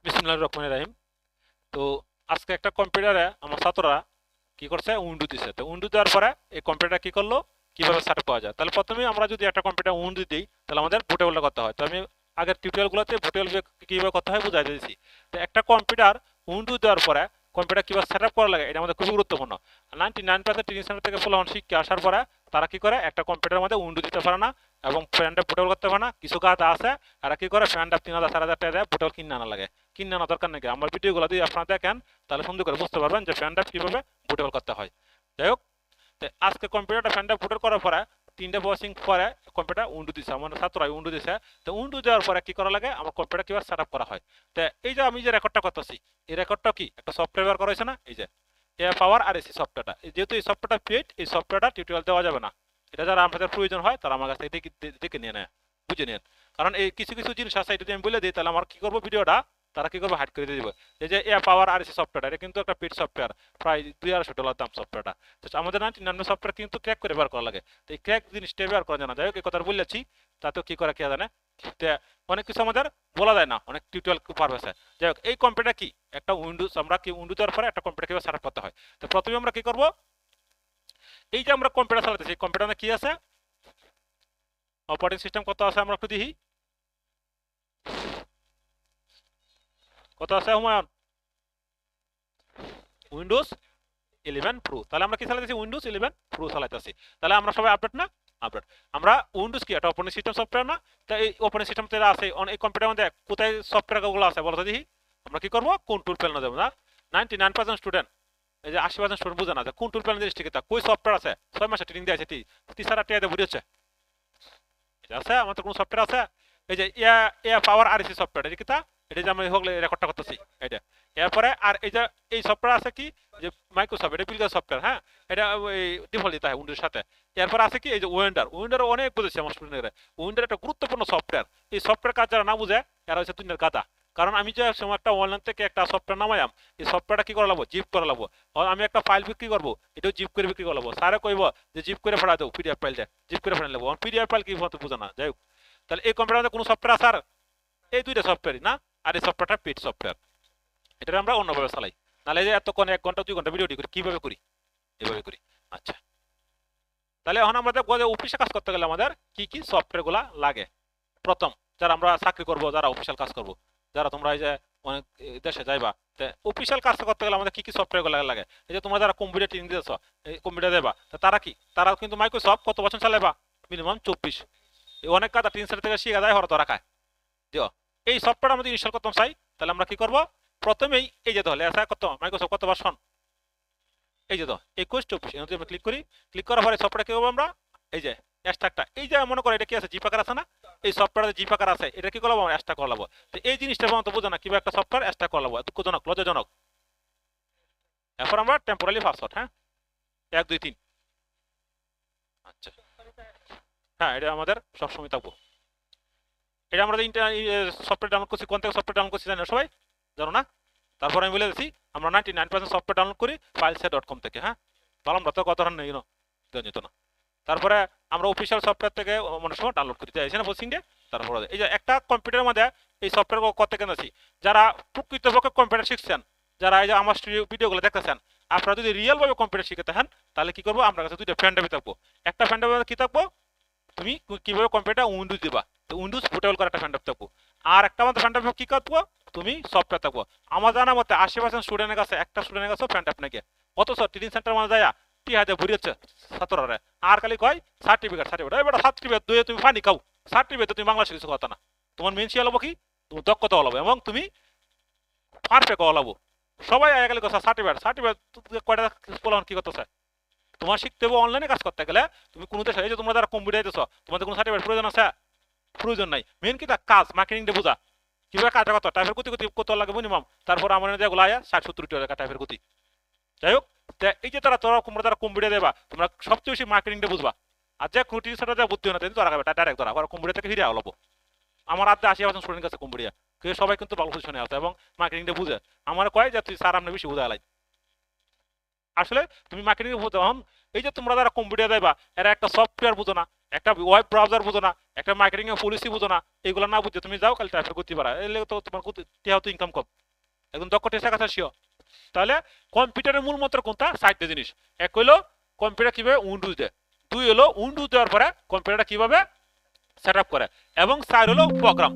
বিসমিল্লাহির রহমানির রহিম। তো আজকে একটা কম্পিউটারে আমার ছাত্ররা কি করছে, উইন্ডো দিছে। তো উইন্ডো দেওয়ার পরে এই কম্পিউটার কি করলো, কিভাবে সেটআপ করা যায়। তাহলে প্রথমেই আমরা যদি একটা কম্পিউটার উইন্ডো দিই, তাহলে আমাদের বুটেবলটা করতে হয়। তো আমি আগের টিউটোরিয়ালগুলোতে বুটেবল কিভাবে করতে হয় বুঝাই দিয়েছি। তো একটা কম্পিউটার উইন্ডো দেওয়ার পরে কম্পিউটার কিভাবে সেটআপ করা লাগে, এটা আমাদের খুবই গুরুত্বপূর্ণ। 99% ট্রেনিং সেন্টার থেকে ফলোঅন শিক্ষা আসার পরে তারা কি করে, একটা কম্পিউটারের মধ্যে উইন্ডো দিতে পারে না এবং ফ্যানটা বুটেবল করতে পারে না। কিছু গাদা আছে এরা কি করে, ফ্যানটা 3000 4000 টাকা দেয়, বুটেবল কিনে আনা লাগে। কিনে আনা দরকার নাকি, আমার ভিডিওগুলো দিয়ে আপনারা দেখেন, তাহলে সুন্দর করে বুঝতে পারবেন যে ফ্যানটা কিভাবে বুটেবল করতে হয়। যাই হোক, তো আজকে কম্পিউটারটা ফ্যানটা বুটের করার পরে 3টা প্রসেসিং পরে কম্পিউটার উইন্ডো দিছে, আমার ছাত্ররা উইন্ডো দিছে। তো উইন্ডো দেওয়ার পরে কি করা লাগে, আমার কম্পিউটার কিভাবে সেট আপ করা হয়। তো এই যে আমি যে রেকর্ডটা করতেছি, এই রেকর্ডটা কি একটা সফটওয়্যার ব্যবহার করা হয়েছে না, এই যে এ পাওয়ার আর এসি সফটওয়্যারটা। যেহেতু এই সফটওয়্যারটা পেড, এই সফটওয়্যারটা টিউটোরিয়াল দেওয়া যাবে না। এটা যারা আপনাদের প্রয়োজন হয় তারা আমার কাছ থেকে দেখে নিয়ে নেয়, বুঝে নেন। কারণ এই কিছু কিছু জিনিস আছে, এটা যদি আমি বলে দিই তাহলে আমার কি করবো, ভিডিওটা তারা কি করবো, হাইড করে দিয়ে দিবে। এই যে এ পাওয়ার আর এসি সফটওয়্যার, এটা কিন্তু একটা পেড সফটওয়্যার, প্রায় $250 দাম সফটওয়্যারটা। তো আমাদের নাইনটি সফটওয়্যার কিন্তু ক্র্যাক করে ব্যবহার করা লাগে। তো এই ক্র্যাক জিনিসটা ব্যবহার করা যায় না। যাই হোক, এই কথা বলেছি, তাতেও কি করে কে জানে। তো অনেক কিছু আমাদের বলা যায় না, অনেক টিউটোরিয়াল পারবে। যাই হোক, এই কম্পিউটার কি একটা উইন্ডোজ, আমরা কি উইন্ডোজ দেওয়ার পরে একটা কম্পিউটার কিভাবে সেট আপ করতে হয়। তো প্রথমে আমরা কি করব, এই যে আমরা কম্পিউটার চালাতেছি, কম্পিউটারে কি আছে, অপারেটিং সিস্টেম কত আছে আমরা একটু দেখি। কত আছে হুমায়ুন? Windows 11 pro. তাহলে আমরা কি চালাতেছি, উইন্ডোজ 11 প্রো চালাতেছি। তাহলে আমরা সবাই আপডেট না? আপডেট। আমরা উইন্ডোজ কি একটা অপারেটিং সিস্টেম সফটওয়্যার না? তো এই অপারেটিং সিস্টেম তো আছে এই কম্পিউটারের মধ্যে, কোথায় সফটওয়্যারগুলো আছে বলতে দেখি। আমরা কি করব, কন্ট্রোল প্যানেলে যাব না। 99% স্টুডেন্ট, এই যে 80% স্টুডেন্ট বুঝে না যে কন্ট্রোল প্যানেল জিনিসটা কি, কই সফটওয়্যার আছে 6 মাসে ট্রেনিং দিয়ে আছে টিচার টিয়াতে বুঝে হচ্ছে। এটা আছে আমাদের কোনো সফটওয়্যার আছে? এই যে ইয়া ইয়া পাওয়ার আর এসি সফটওয়্যার, এটা কি তা, এটা যে আমি হগলে রেকর্ডটা করতেছি এটা। এরপরে আর এই যে এই সফটওয়্যার আছে কি, যে মাইক্রোসফট, এটা বিলগার সফটওয়্যার, হ্যাঁ, এটা ওই ডিফল্ট দিতে হয় উইন্ডোজের সাথে। এরপর আছে কি, এই যে উইন্ডার অনেক বুঝেছে আমার স্টুডেন্টরা। উইন্ডার একটা গুরুত্বপূর্ণ সফটওয়্যার। এই সফটওয়্যার কাজ যারা না বুঝে, এরা হচ্ছে দুনিয়ার গাদা। কারণ আমি যে সময় একটা অনলাইন থেকে একটা সফটওয়্যার নামাইম, এই সফটওয়্যারটা কি করা লাগবো, জিপ করা লাগবো। আমি একটা ফাইল বিক্রি করবো, এটাও জিপ করে বিক্রি করা লাগবো। স্যারে কইব যে জিপ করে ফেলা দেবো, পিডিএফ ফাইল দেয়, জিপ করে ফেলা লাগবো। পিডিএফ ফাইল কি মতো বোঝা না। যাই হোক, তাহলে এই কম্পিউটারে কোনো সফটওয়্যার আছে আর, এই দুইটা সফটওয়্যারই না। আর এই সফটওয়্যারটা পেড সফটওয়্যার, এটা আমরা অন্যভাবে চালাই। নাহলে যে এতক্ষণ 1 ঘন্টা 2 ঘন্টা ভিডিও করি, কিভাবে করি, এভাবে করি। আচ্ছা, তাহলে এখন আমাদের অফিসে কাজ করতে গেলে আমাদের কি কি সফটওয়্যার গুলা লাগে। প্রথম, যারা আমরা চাকরি করব, যারা অফিসিয়াল কাজ করব, যারা তোমরা এই যে অনেক দেশে যাইবা, অফিসিয়াল কাজ করতে গেলে আমাদের কি কি সফটওয়্যার গুলা লাগে। এই যে তোমরা যারা কম্পিউটার ট্রেনিং দিতেছ, এই কম্পিউটার দেবা, তারা কি, তারা কিন্তু মাইক্রোসফট কত বছর চালাইবা, মিনিমাম 24। অনেক কাজ ট্রেনিং সেন্টার থেকে শিখে যায়, হরত রাখায় দিও। এই সফটওয়্যার আমাদের ইনস্টল করতে চাই, তাহলে আমরা কি করব, প্রথমেই এই যে তাহলে কত মাইক্রোসফট কত ভার্সন, এই যে তো 21 24, এখানে আমরা ক্লিক করি। ক্লিক করার পরে সফটওয়্যার কি করবো আমরা, এই যে এক্সট্রাক্টটা, এই যে মনে করো এটা কি আছে, জিপাকার আছে না, এই সফটওয়্যারে জিপাকার আছে, এটা কি করবো, আমরা এক্সট্রা করলাম। তো এই জিনিসটা মতো বোঝো না, কিভাবে একটা সফটওয়্যার এক্সট্রা করলাম, দুঃখজনক লজ্জাজনক। এরপর আমরা টেম্পোরারি পাসওয়ার্ড, হ্যাঁ, 1 2 3। আচ্ছা, হ্যাঁ, এটা আমাদের সবসময় থাকবো। এটা আমরা সফটওয়্যার ডাউনলোড করছি, কোন থেকে সফটওয়্যার ডাউনলোড করছি জানো সবাই, জানো না? তারপর আমি বলে দিচ্ছি, আমরা 99% সফটওয়্যার ডাউনলোড করি filese.com থেকে, হ্যাঁ, বললাম না তো কত নেই যেত না। তারপরে আমরা অফিসিয়াল সফটওয়্যার থেকে অনেক সময় ডাউনলোড করি, তাই না বলছি। তারপরে এই যে একটা কম্পিউটারের মধ্যে এই সফটওয়্যার করতে কেন আছি, যারা প্রকৃতপক্ষে কম্পিউটার শিখছেন, যারা এই যে আমার ভিডিওগুলো দেখতেছেন, আপনারা যদি রিয়েল ভাবে কম্পিউটার শিখতে হন, তাহলে কি করবো, আপনার কাছে দুইটা ফ্যান ড্রাইভ থাকবো। একটা ফ্যান ড্রাইভ কি থাকবো, তুমি কিভাবে কম্পিউটার উইন্ডোজ দিবা, তো উইন্ডোজ বুটেবল করা একটা ফ্যান ড্রাইভ থাকবো। আর একটা আমাদের ফ্যান ড্রাইভ কি করবো, তুমি সফটওয়্যার থাকবো। আমার জানা মতে 80% স্টুডেন্টের কাছে, একটা স্টুডেন্টের কাছে ফ্যান ড্রাইভ নাকি। অথচ ট্রেনিং সেন্টার মানে যায় টি হাজার ভরি হচ্ছে ছাত্ররা, আর খালি কয় সার্টিফিকেট সার্টিফিকেট, এবার সার্টিফিকেট দুয়ে তুমি ফানি খাও, সার্টিফিকেট তুমি বাংলাদেশে কিছু কথা না। তোমার মেন শিয়া হলো কি, তুমি দক্ষতা হলাবো এবং তুমি পারফেক্ট হলাবো। সবাই আগে কথা সার্টিফিকেট সার্টিফিকেট, কয়টা বললাম কি করতেছে, তোমার শিখতে হবে অনলাইনে কাজ করতে গেলে। তুমি কোনো দেশে, এই যে তোমরা যারা কম্পিউটার দিতেছ, তোমাদের কোনো সার্টিফিকেট প্রয়োজন আছে? প্রয়োজন নাই। মেন কি কাজ, মার্কেটিংটা বোঝা, কিভাবে কাজটা কত টাইপের গতি গতি কত লাগে মিনিমাম। তারপর আমার যেগুলো আয়া 60-70 টাইপের গতি। যাই হোক, এই যে তোমরা যারা কম্পিউটার দেবা, তোমরা সবচেয়ে বেশি মার্কেটিংটা বুঝবা। আর যে কোনো টিচার যা বুদ্ধি না তারা ডাইরেক্ট ধরা কম্পিউটার থেকে হিরে আলো। আমার আদে 80% স্টুডেন্ট কাছে কম্পিউটার, কেউ সবাই কিন্তু ভালো পজিশনে আছে এবং মার্কেটিংটা বুঝে। আমার কয় যে তুই স্যার আপনি বেশি বুঝা লাই, আসলে তুমি মার্কেটিং বুঝতে। এই যে তোমরা যারা কম্পিউটার দেবা, এরা একটা সফটওয়্যার বুঝো না, একটা ওয়েব ব্রাউজার বুঝো না, একটা মার্কেটিং এর পলিসি বুঝো না, এগুলো না বুঝে তুমি যাও কাল ট্রাফিক করতে পারা, এলে তো তোমার টিহাও তো ইনকাম কম, একদম দক্ষ টেস্টার কাছে শিও। তাহলে কম্পিউটারের মূল মন্ত্র কোনটা? 4টা জিনিস। এক হলো কম্পিউটার কিভাবে উইন্ডোজ দেয়, 2 হলো উইন্ডোজ দেওয়ার পরে কম্পিউটারটা কিভাবে সেট আপ করে, এবং 4 হলো প্রোগ্রাম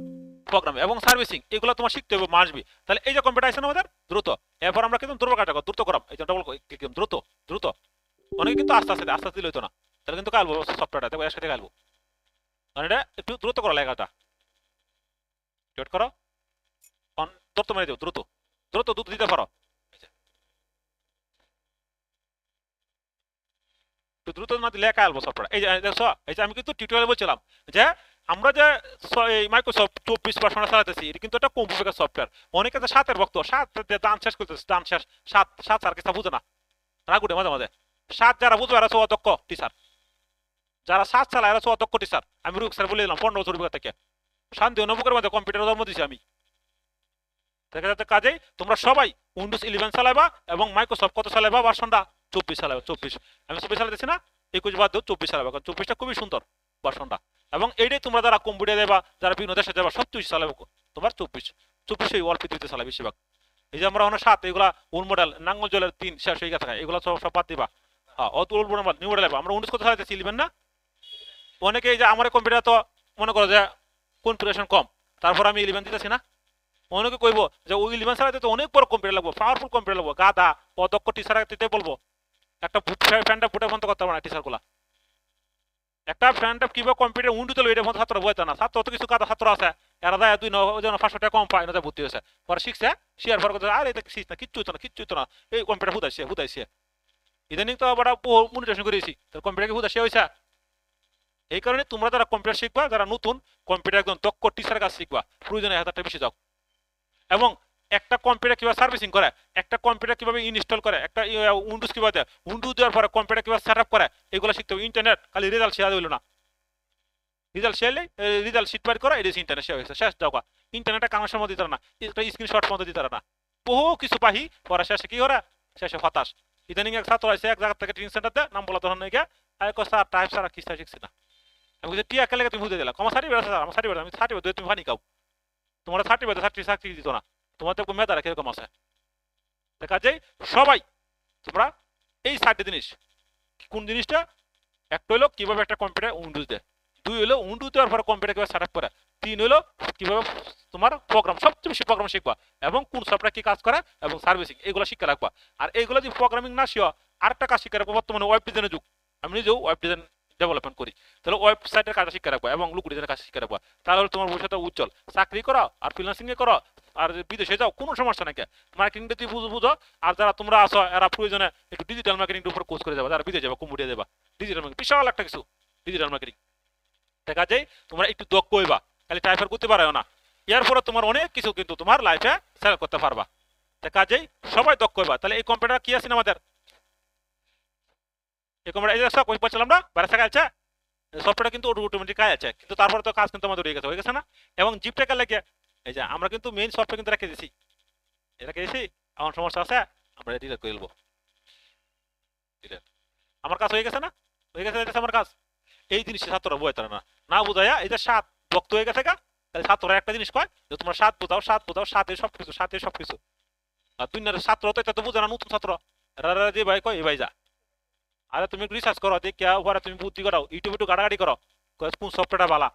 প্রোগ্রাম এবং সার্ভিসিং, এগুলো তোমার শিখতে হবে মাসবি। তাহলে এই যে কম্পিউটার আছে আমাদের দ্রুত, এরপর আমরা কিন্তু দ্রুত কাজ দ্রুত করাম, এই যে ডবল ক্লিক দ্রুত দ্রুত, অনেকে কিন্তু আস্তে আস্তে আস্তে আস্তে দিলে হইতো না, তাহলে কিন্তু কালবো সফটওয়্যারটা দেখো একসাথে কালবো, মানে এটা একটু দ্রুত করা লেখাটা ওয়েট করো, দ্রুত মেরে দিও, দ্রুত দ্রুত দ্রুত দিতে পারো, দ্রুত না দিলে একা আলবো সফটওয়্যার। এই যে দেখছো, এই যে আমি কিন্তু টিউটোরিয়ালে বলছিলাম যে আমরা যে মাইক্রোসফট 24 ভার্সন চালাতেছি, এটা কিন্তু একটা কম্পিউটার সফটওয়্যার। অনেকে তো 7 এর ভক্ত, 7 দান শেষ করতেছে, দান শেষ 7 7 আর কিছু বুঝে না, রাগুটে মাঝে মাঝে 7 যারা বুঝবে এরা অদক্ষ টিচার, যারা 7 চালায় এরা অদক্ষ টিচার। আমি রুক স্যার বলে দিলাম 15 বছর অভিজ্ঞতা থেকে, শান্তি অনুভবের মধ্যে কম্পিউটার জন্ম দিয়েছি আমি। দেখা যাচ্ছে কাজেই তোমরা সবাই উইন্ডোজ 11 চালাবা এবং মাইক্রোসফট কত চালাবা ভার্সনটা 24 চালাবা, 24 আমি 24 চালাতেছি না, 21 বাদ দিও 24 চালাবা, কারণ 24টা খুবই সুন্দর ভার্সনটা। এবং এইটাই তোমরা যারা কম্পিউটার দেবা, যারা বিভিন্ন দেশে যাবা, সব 24 চালাবে, তোমার 24 এই ওয়াল পৃথিবীতে চালাবে বেশিরভাগ। এই যে আমরা অনেক 7 এগুলা ওল্ড মডেল, নাঙ্গল জলের 3 শেষ হয়ে গেছে, এগুলা সব বাদ দিবা। হ্যাঁ অত ওল্ড মডেল নিউ মডেল আমরা উইন্ডোজ কত চালাতেছি 11 না। অনেকে এই যে আমার কম্পিউটার তো মনে করো যে কনফিগারেশন কম, তারপর আমি 11 দিতেছি না, অনেকে কইব যে ওই 11 চালাতে তো অনেক বড় কম্পিউটার লাগবে, পাওয়ারফুল কম্পিউটার লাগবে, গাদা অদক্ষ টিচার দিতে বলবো। একটা ফ্যানটা ফুটে বন্ধ করতে পারে না টিচার গুলা, একটা ফ্যানটা কিভাবে কম্পিউটার উইন্ডো চলবে এটা ছাত্র বইতে না, ছাত্র তো কিছু কাদা ছাত্র আছে, এরা দেয় 500 টাকা কম পায় না, ভর্তি হয়েছে পরে শিখছে, শেয়ার ফর করতে আর এটা শিখ না, কিচ্ছু হতো না, কিচ্ছু হতো না, এই কম্পিউটার হুদাইছে ইদানিং তো আবার মনিটেশন করেছি, তোর কম্পিউটার কি হুদাইছে হয়েছে। এই কারণে তোমরা যারা কম্পিউটার শিখবা, যারা নতুন কম্পিউটার একদম দক্ষ টিচার কাছে শিখবা, প্রয়োজনে 1000 টাকা বেশি যাও। এবং একটা কম্পিউটার কিভাবে সার্ভিসিং করে, একটা কম্পিউটার কিভাবে ইনস্টল করে, একটা উইন্ডোজ কিভাবে দেয়, উইন্ডোজ দেওয়ার পরে কম্পিউটার কিভাবে সেট আপ করে, এগুলো শিখতে হবে। ইন্টারনেট খালি রেজাল্ট শেয়ার হইল না, রেজাল্ট শেয়ারলে রেজাল্ট শিট বাইর করা, এটা ইন্টারনেট শেয়ার হয়েছে শেষ যাওয়া, ইন্টারনেটে কানেকশন মধ্যে দিতে না, একটা স্ক্রিনশট মধ্যে দিতে না, বহু কিছু পাহি পরে শেষে কি করে, শেষে হতাশ। ইদানিং এক ছাত্র আছে এক জায়গা থেকে ট্রেনিং সেন্টার দেয়, নাম বলা তখন নাকি আর স্যার টাইপ সারা কি শিখছি না, আমি বলছি টিয়া কেলে তুমি বুঝে দিলা, আমার সার্টিফিকেট আছে, আমার সার্টিফিকেট আমি সার্টিফিকেট তুমি ফানি খাও, তোমরা সার্টিফিকেট চাকরি দিত না, তোমার তো মেধারা কিরকম আছে। দেখা যায় সবাই তোমরা এই 4টা জিনিস, কোন জিনিসটা, একটা হলো কিভাবে একটা কম্পিউটার উইন্ডোজ দেয়, 2 হলো উইন্ডোজ দেওয়ার পরে কম্পিউটার কিভাবে সেট আপ করে, 3 হলো কিভাবে তোমার প্রোগ্রাম, সবচেয়ে বেশি প্রোগ্রাম শিখবা এবং কোন সফটওয়্যার কি কাজ করে এবং সার্ভিসিং, এগুলো শিক্ষা রাখবা। আর এইগুলো যদি প্রোগ্রামিং না শিখো, আরেকটা কাজ শিক্ষা রাখবো, বর্তমানে ওয়েব ডিজাইনের যুগ, আমি নিজেও ওয়েব ডিজাইন ডেভেলপমেন্ট করি, তাহলে ওয়েবসাইটের কাজ শিক্ষা রাখবা এবং লুক ডিজাইনের কাজ শিক্ষা রাখবা, তাহলে তোমার ভবিষ্যৎ উজ্জ্বল। চাকরি করো আর ফ্রিল্যান্সিং এ করো আর বিদেশে যাও, কোনো সমস্যা নাই, মার্কেটিংটা তুই বুঝো। আর যারা তোমরা আসো এরা প্রয়োজনে একটু ডিজিটাল মার্কেটিং উপর কোর্স করে যাবা, যারা বিদেশে যাবা কম্পিউটার দেবা, ডিজিটাল মার্কেটিং বিশাল একটা কিছু, ডিজিটাল মার্কেটিং। দেখা যায় তোমরা একটু দক্ষ হইবা, খালি টাইপার করতে পারো না, এরপরে তোমার অনেক কিছু কিন্তু তোমার লাইফে সেল করতে পারবা। দেখা যায় সবাই দক্ষ হইবা। তাহলে এই কম্পিউটার কি আছে আমাদের, এই কম্পিউটার এই যে সব বলছিলাম না বাইরে থাকা আছে, সফটওয়্যার কিন্তু অটোমেটিক কাজ আছে, কিন্তু তারপরে তো কাজ কিন্তু আমাদের হয়ে গেছে না। এবং জিপটা কার লাগে, এই যে আমরা কিন্তু মেইন সফটওয়্যার কিন্তু রেখে দিছি, রেখে দিছি, এমন সমস্যা আছে আমরা ডিলিট করে দেবো, ডিলিট, আমার কাজ হয়ে গেছে না, হয়ে গেছে আমার কাজ। এই জিনিসটা ছাত্ররা বোঝাতে না, না বোঝাইয়া এই যে 7 বক্ত হয়ে গেছে গা, তাহলে ছাত্ররা একটা জিনিস কয় যে তোমরা 7 বোঝাও 7 বোঝাও, 7 সবকিছু 7 সবকিছু। আর দুনিয়ার ছাত্র তো এটা তো বুঝে না, নতুন ছাত্র রারা যে ভাই কয় এই ভাই যা, আরে তুমি রিসার্চ করো দেখিয়া ওরা তুমি বুদ্ধি করো, ইউটিউবে একটু গাড়াগাড়ি করো, কোন সফটওয়্যারটা ভালো।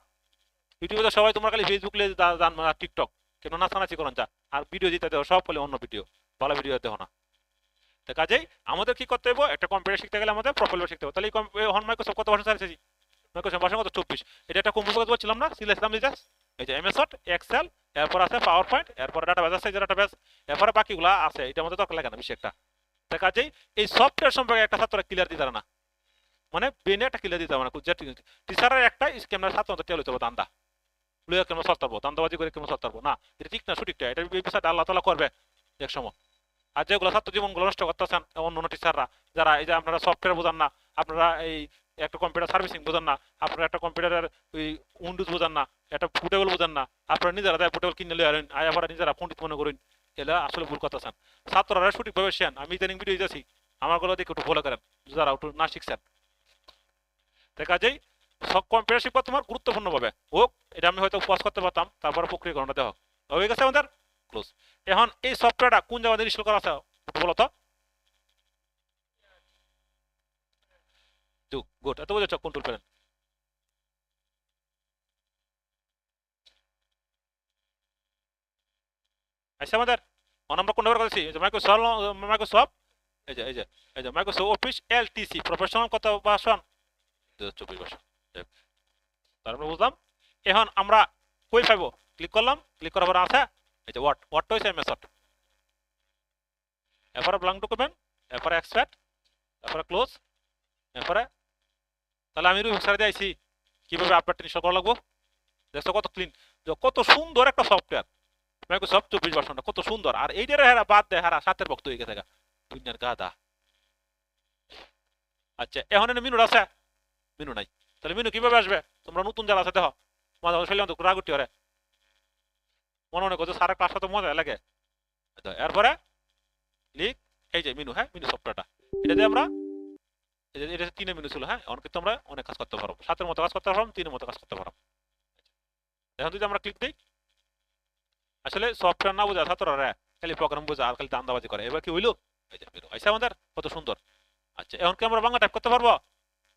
ইউটিউবে তো সবাই তোমরা খালি ফেসবুক জান, টিকটক কেন নাচানাচি করেন যা, আর ভিডিও দিতে দেও সব বলে অন্য ভিডিও, ভালো ভিডিও দেও না। তো কাজেই আমাদের কি করতে হবে, একটা কম্পিউটার শিখতে গেলে আমাদের প্রোফাইল শিখতে হবে। তাহলে হন মাইক্রোসফট কত ভার্সন চালিয়েছি, মাইক্রোসফট ভার্সন কত 24, এটা একটা কম্পিউটার বলছিলাম না, সিলেছিলাম নিজে, এই যে এমএস ওয়ার্ড, এক্সেল, এরপর আছে পাওয়ার পয়েন্ট, এরপর ডাটাবেস আছে, যে ডাটাবেস, এরপর বাকিগুলো আছে, এটা আমাদের দরকার লাগে না বেশি একটা। তো কাজেই এই সফটওয়্যার সম্পর্কে একটা ছাত্র ক্লিয়ার দিতে পারে না, মানে বেনে একটা ক্লিয়ার দিতে হবে না, টিচারের একটা স্ক্যামের ছাত্র টেল হইতে হবে দান্দা, লুয়া কেমন সত্তারবো, দান্দাবাজি করে কেমন সত্তারবো না, এটা ঠিক না, সঠিকটা এটা এই বিষয়টা আল্লাহ তাআলা করবে এক সময়। আর যেগুলো ছাত্র জীবনগুলো নষ্ট করতেছেন অন্য টিচাররা, যারা এই যে আপনারা সফটওয়্যার বোঝান না, আপনারা এই একটা কম্পিউটার সার্ভিসিং বোঝান না, আপনারা একটা কম্পিউটারের ওই উইন্ডোজ বোঝান না, একটা ফুটেবল বোঝান না, আপনারা নিজেরা দেয় ফুটেবল কিনে লিয়ে আনেন, আয়াফারা নিজেরা পণ্ডিত মনে করেন, এগুলো আসলে ভুল করতেছেন। ছাত্ররা সঠিকভাবে শেন, আমি ইদানিং ভিডিও দিয়েছি, আমার গুলো দেখে একটু ফলো করেন যারা একটু না শিখছেন। দেখা যায় সব কম্পিউটার শিখবা তোমার গুরুত্বপূর্ণ ভাবে হোক, এটা আমি হয়তো পজ করতে পারতাম, তারপরে প্রক্রিয়াকরণটা দেওয়া হয়ে গেছে আমাদের ক্লোজ। এখন এই সফটওয়্যারটা কোন জায়গায় ইনস্টল করা আছে বলো তো? গুড, এত বুঝেছ কন্ট্রোল প্যানেল। আচ্ছা আমাদের আমরা কোন ব্যবহার করেছি? মাইক্রোসফট, মাইক্রোসফট এই যে এই যে এই যে মাইক্রোসফট অফিস এলটিসি প্রফেশনাল কত ভার্সন? 2024 ভার্সন। তারপরে বুঝলাম। এখন আমরা কই পাইবো? ক্লিক করলাম, ক্লিক করার পর আছে এই যে ওয়ার্ডটা হইছে মেথড, এরপরে ব্ল্যাঙ্ক ডকুমেন্ট, এরপরে এক্সট্রাক্ট, এরপরে ক্লোজ, এরপরে তাহলে আমি রুবি স্যার দিয়েছি কিভাবে আপডেট ইনস্টল করা লাগবো। দেখছো কত ক্লিন, কত সুন্দর একটা সফটওয়্যার মাইক্রোসফট 24 ভার্সনটা, কত সুন্দর। আর এই যে হেরা বাদ দেয়, হারা সাতের ভক্ত হয়ে গেছে দুনিয়ার গাদা। আচ্ছা এখন এনে মিনুর আছে? মিনু নাই, তাহলে মিনু কিভাবে আসবে? তোমরা নতুন যারা আছে দেখো, মাঝে মাঝে ফেললাম তো রাগুটি ওরে, মনে মনে করছে সারা ক্লাসটা তো মজা লাগে। এরপরে লিখ এই যে মিনু, হ্যাঁ মিনু সফটওয়্যারটা, এটা দিয়ে আমরা এটা তিনে মেনু ছিল, হ্যাঁ এখন কিন্তু আমরা অনেক কাজ করতে পারবো, সাতের মতো কাজ করতে পারবো, তিনের মতো কাজ করতে পারবো। এখন যদি আমরা ক্লিক দিই, আসলে সফটওয়্যার না বোঝা ছাত্ররা খালি প্রোগ্রাম বোঝা আর খালি দান্দাবাজি করে। এবার কি হইলো? এই যে মেনু আইসা আমাদের, কত সুন্দর। আচ্ছা এখন কি আমরা বাংলা টাইপ করতে পারবো?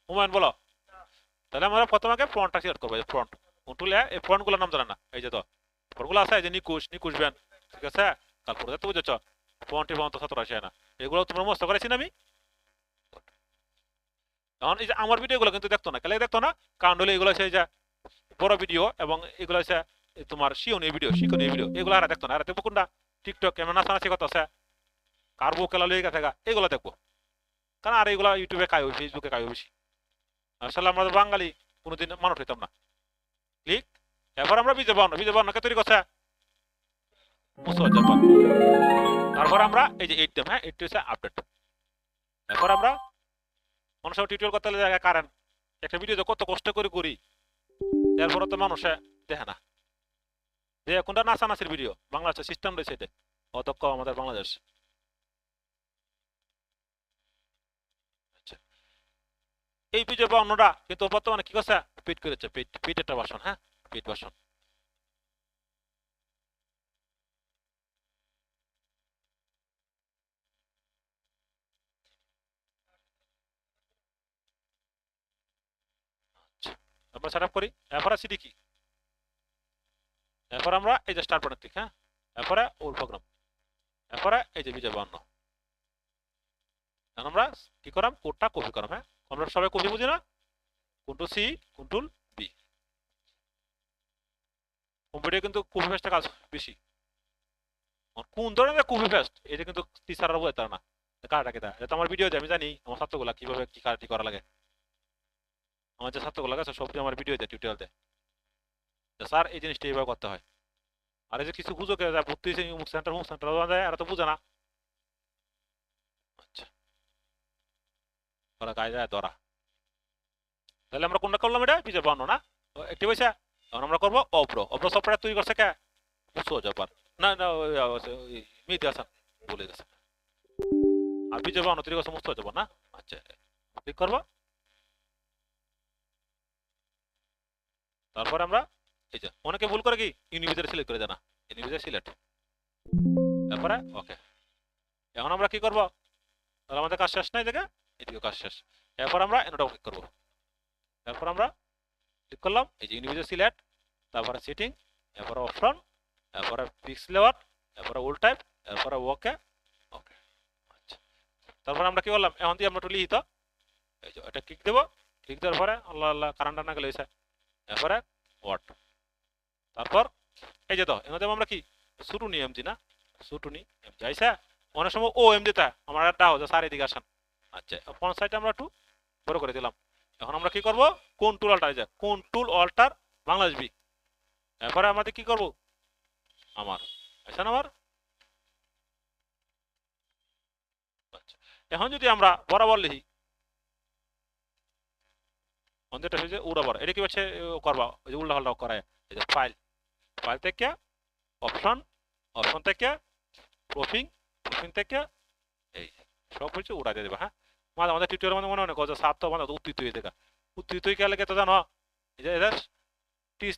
হুমায়ুন বলো। তাহলে আমরা প্রথমে আগে ফ্রন্টটা সিলেক্ট করবো, এই ফ্রন্ট কন্ট্রোলে এই ফ্রন্টগুলোর নাম জানা না, এই যে তো ফ্রন্টগুলো আছে, এই যে নিকুশ নিকুশ ব্যান, ঠিক আছে। তারপরে তো বুঝেছ ফ্রন্টে ফ্রন্ট ছাত্র আসে না, এগুলো তোমরা মস্ত করেছি না আমি। এখন এই যে আমার ভিডিওগুলো কিন্তু দেখতো না, কেলে দেখতো না? কারণ হলো এগুলো হচ্ছে যে বড় ভিডিও এবং এগুলো হচ্ছে তোমার শিক্ষণীয় ভিডিও এগুলো আর দেখতো না। আর দেখবো কোনটা? টিকটক এমন নাচানাচি কথা আছে, কার বউ খেলা লইয়া থাকা, এগুলো দেখবো। কারণ আর এগুলো ইউটিউবে কাই হই, ফেসবুকে কাই বেশি। আসলে আমরা বাঙালি কোনোদিন মানুষ হইতাম না। ক্লিক, এরপর আমরা বিজয় বাউন্ন কে তৈরি করছে মুস্তফা। তারপর আমরা এই যে 8 হ্যাঁ 8 হচ্ছে আপডেট। এরপর আমরা মানুষের টিউটোরিয়াল করতে হলে কারেন্ট একটা ভিডিও কত কষ্ট করে করি, এরপরে তো মানুষে দেখে না যে কোনটা নাচানাচির ভিডিও। বাংলাদেশের সিস্টেম রয়েছে এটা, অদক্ষ আমাদের বাংলাদেশ। আচ্ছা এই ভিডিও বা অন্যটা কিন্তু বর্তমানে কি করছে? পিট করেছে, পিট পিট একটা ভার্সন, হ্যাঁ পিট ভার্সন। আচ্ছা আমরা সেট আপ করি, এরপর সিডি কি, এরপর আমরা এই যে স্টার্ট বাটন ক্লিক, হ্যাঁ এরপরে ওল্ড প্রোগ্রাম, এরপরে এই যে বিজয় বাউন্ন। এখন আমরা কি করাম? কোডটা কপি করাম, হ্যাঁ আমরা সবাই কপি বুঝি না? Control C control V. কম্পিউটারে কিন্তু কপি পেস্টটা কাজ বেশি। কোন ধরনের কপি পেস্ট এটা কিন্তু টিচাররা বলে তার না, কারটাকে দেয় এটা তো আমার ভিডিও দেয়, আমি জানি আমার ছাত্রগুলা কিভাবে কি কাজটি করা লাগে। আমার যে ছাত্রগুলা আছে সবটি আমার ভিডিও দেয়, টিউটোরিয়াল দেয়, স্যার এই জিনিসটা এইভাবে করতে হয়। আর এই যে কিছু বুঝো কে যায় ভর্তি হয়েছে মুখ সেন্টার দেয়, আর তো বুঝে না। আচ্ছা ওরা গায়ে যায় ধরা। তাহলে আমরা কোনটা করলাম? এটা বিজয় বাউন্ন না, একটি পয়সা। এখন আমরা করবো অপ্রো সফটওয়্যার তৈরি করছে কে? বুঝছো ব্যাপার না না মিতি হাসান বলে গেছে। আর বিজয় বাউন্ন তৈরি করছে মুস্তফা জব্বার না। আচ্ছা ক্লিক করবো, তারপর আমরা এই যে অনেকে ভুল করে কি ইউনিভার্সিটি সিলেক্ট করে জানা, ইউনিভার্সিটি সিলেক্ট, তারপরে ওকে। এখন আমরা কি করব? তাহলে আমাদের কাজ শেষ নাই দেখে, এদিকে কাজ শেষ। এরপর আমরা এনোটা ক্লিক করব, এরপর আমরা ক্লিক করলাম এই যে ইউনিভার্সিটি সিলেক্ট, তারপরে সেটিং, এরপরে অপশন, এরপরে পিক্স লেআউট, এরপরে ওল্ড টাইপ, এরপরে ওকে ওকে। আচ্ছা তারপর আমরা কি করলাম? এখন দিয়ে আমরা একটু লিখিত এই যে এটা ক্লিক দেবো, ক্লিক দেওয়ার পরে আল্লাহ আল্লাহ কারেন্টটা না গেলে হয়েছে, এরপরে ওয়ার্ড, তারপর এই যে তো এখানে দেবো আমরা কি সুটুনি এমজি না, সুটুনি এমজি আইসা। অনেক সময় ও এমজি তা আমার একটা হচ্ছে সার এদিকে আসান। আচ্ছা ফ্রন্ট সাইডে আমরা একটু বড় করে দিলাম। এখন আমরা কি করব? কন্ট্রোল অল্টার, এই যে কন্ট্রোল অল্টার বাংলাদেশ বি। এরপরে আমাদের কি করব? আমার আইসা না আমার। আচ্ছা এখন যদি আমরা বরাবর লিখি অন্তটা হচ্ছে উড়াবার, এটা কি হচ্ছে করবা ওই যে উল্টা পাল্টা করায়। এই যে ফাইল, ফাইল থেকে অপশন, অপশন থেকে প্রফিং, প্রফিং থেকে এই সব কিছু উড়া দিয়ে দেবা। হ্যাঁ মাঝে আমাদের টিউটোরিয়াল মনে মনে হয় যে সাত তো আমাদের উত্তীত হয়ে দেখা উত্তেজিত কে লাগে তো জানো, এই যে এদের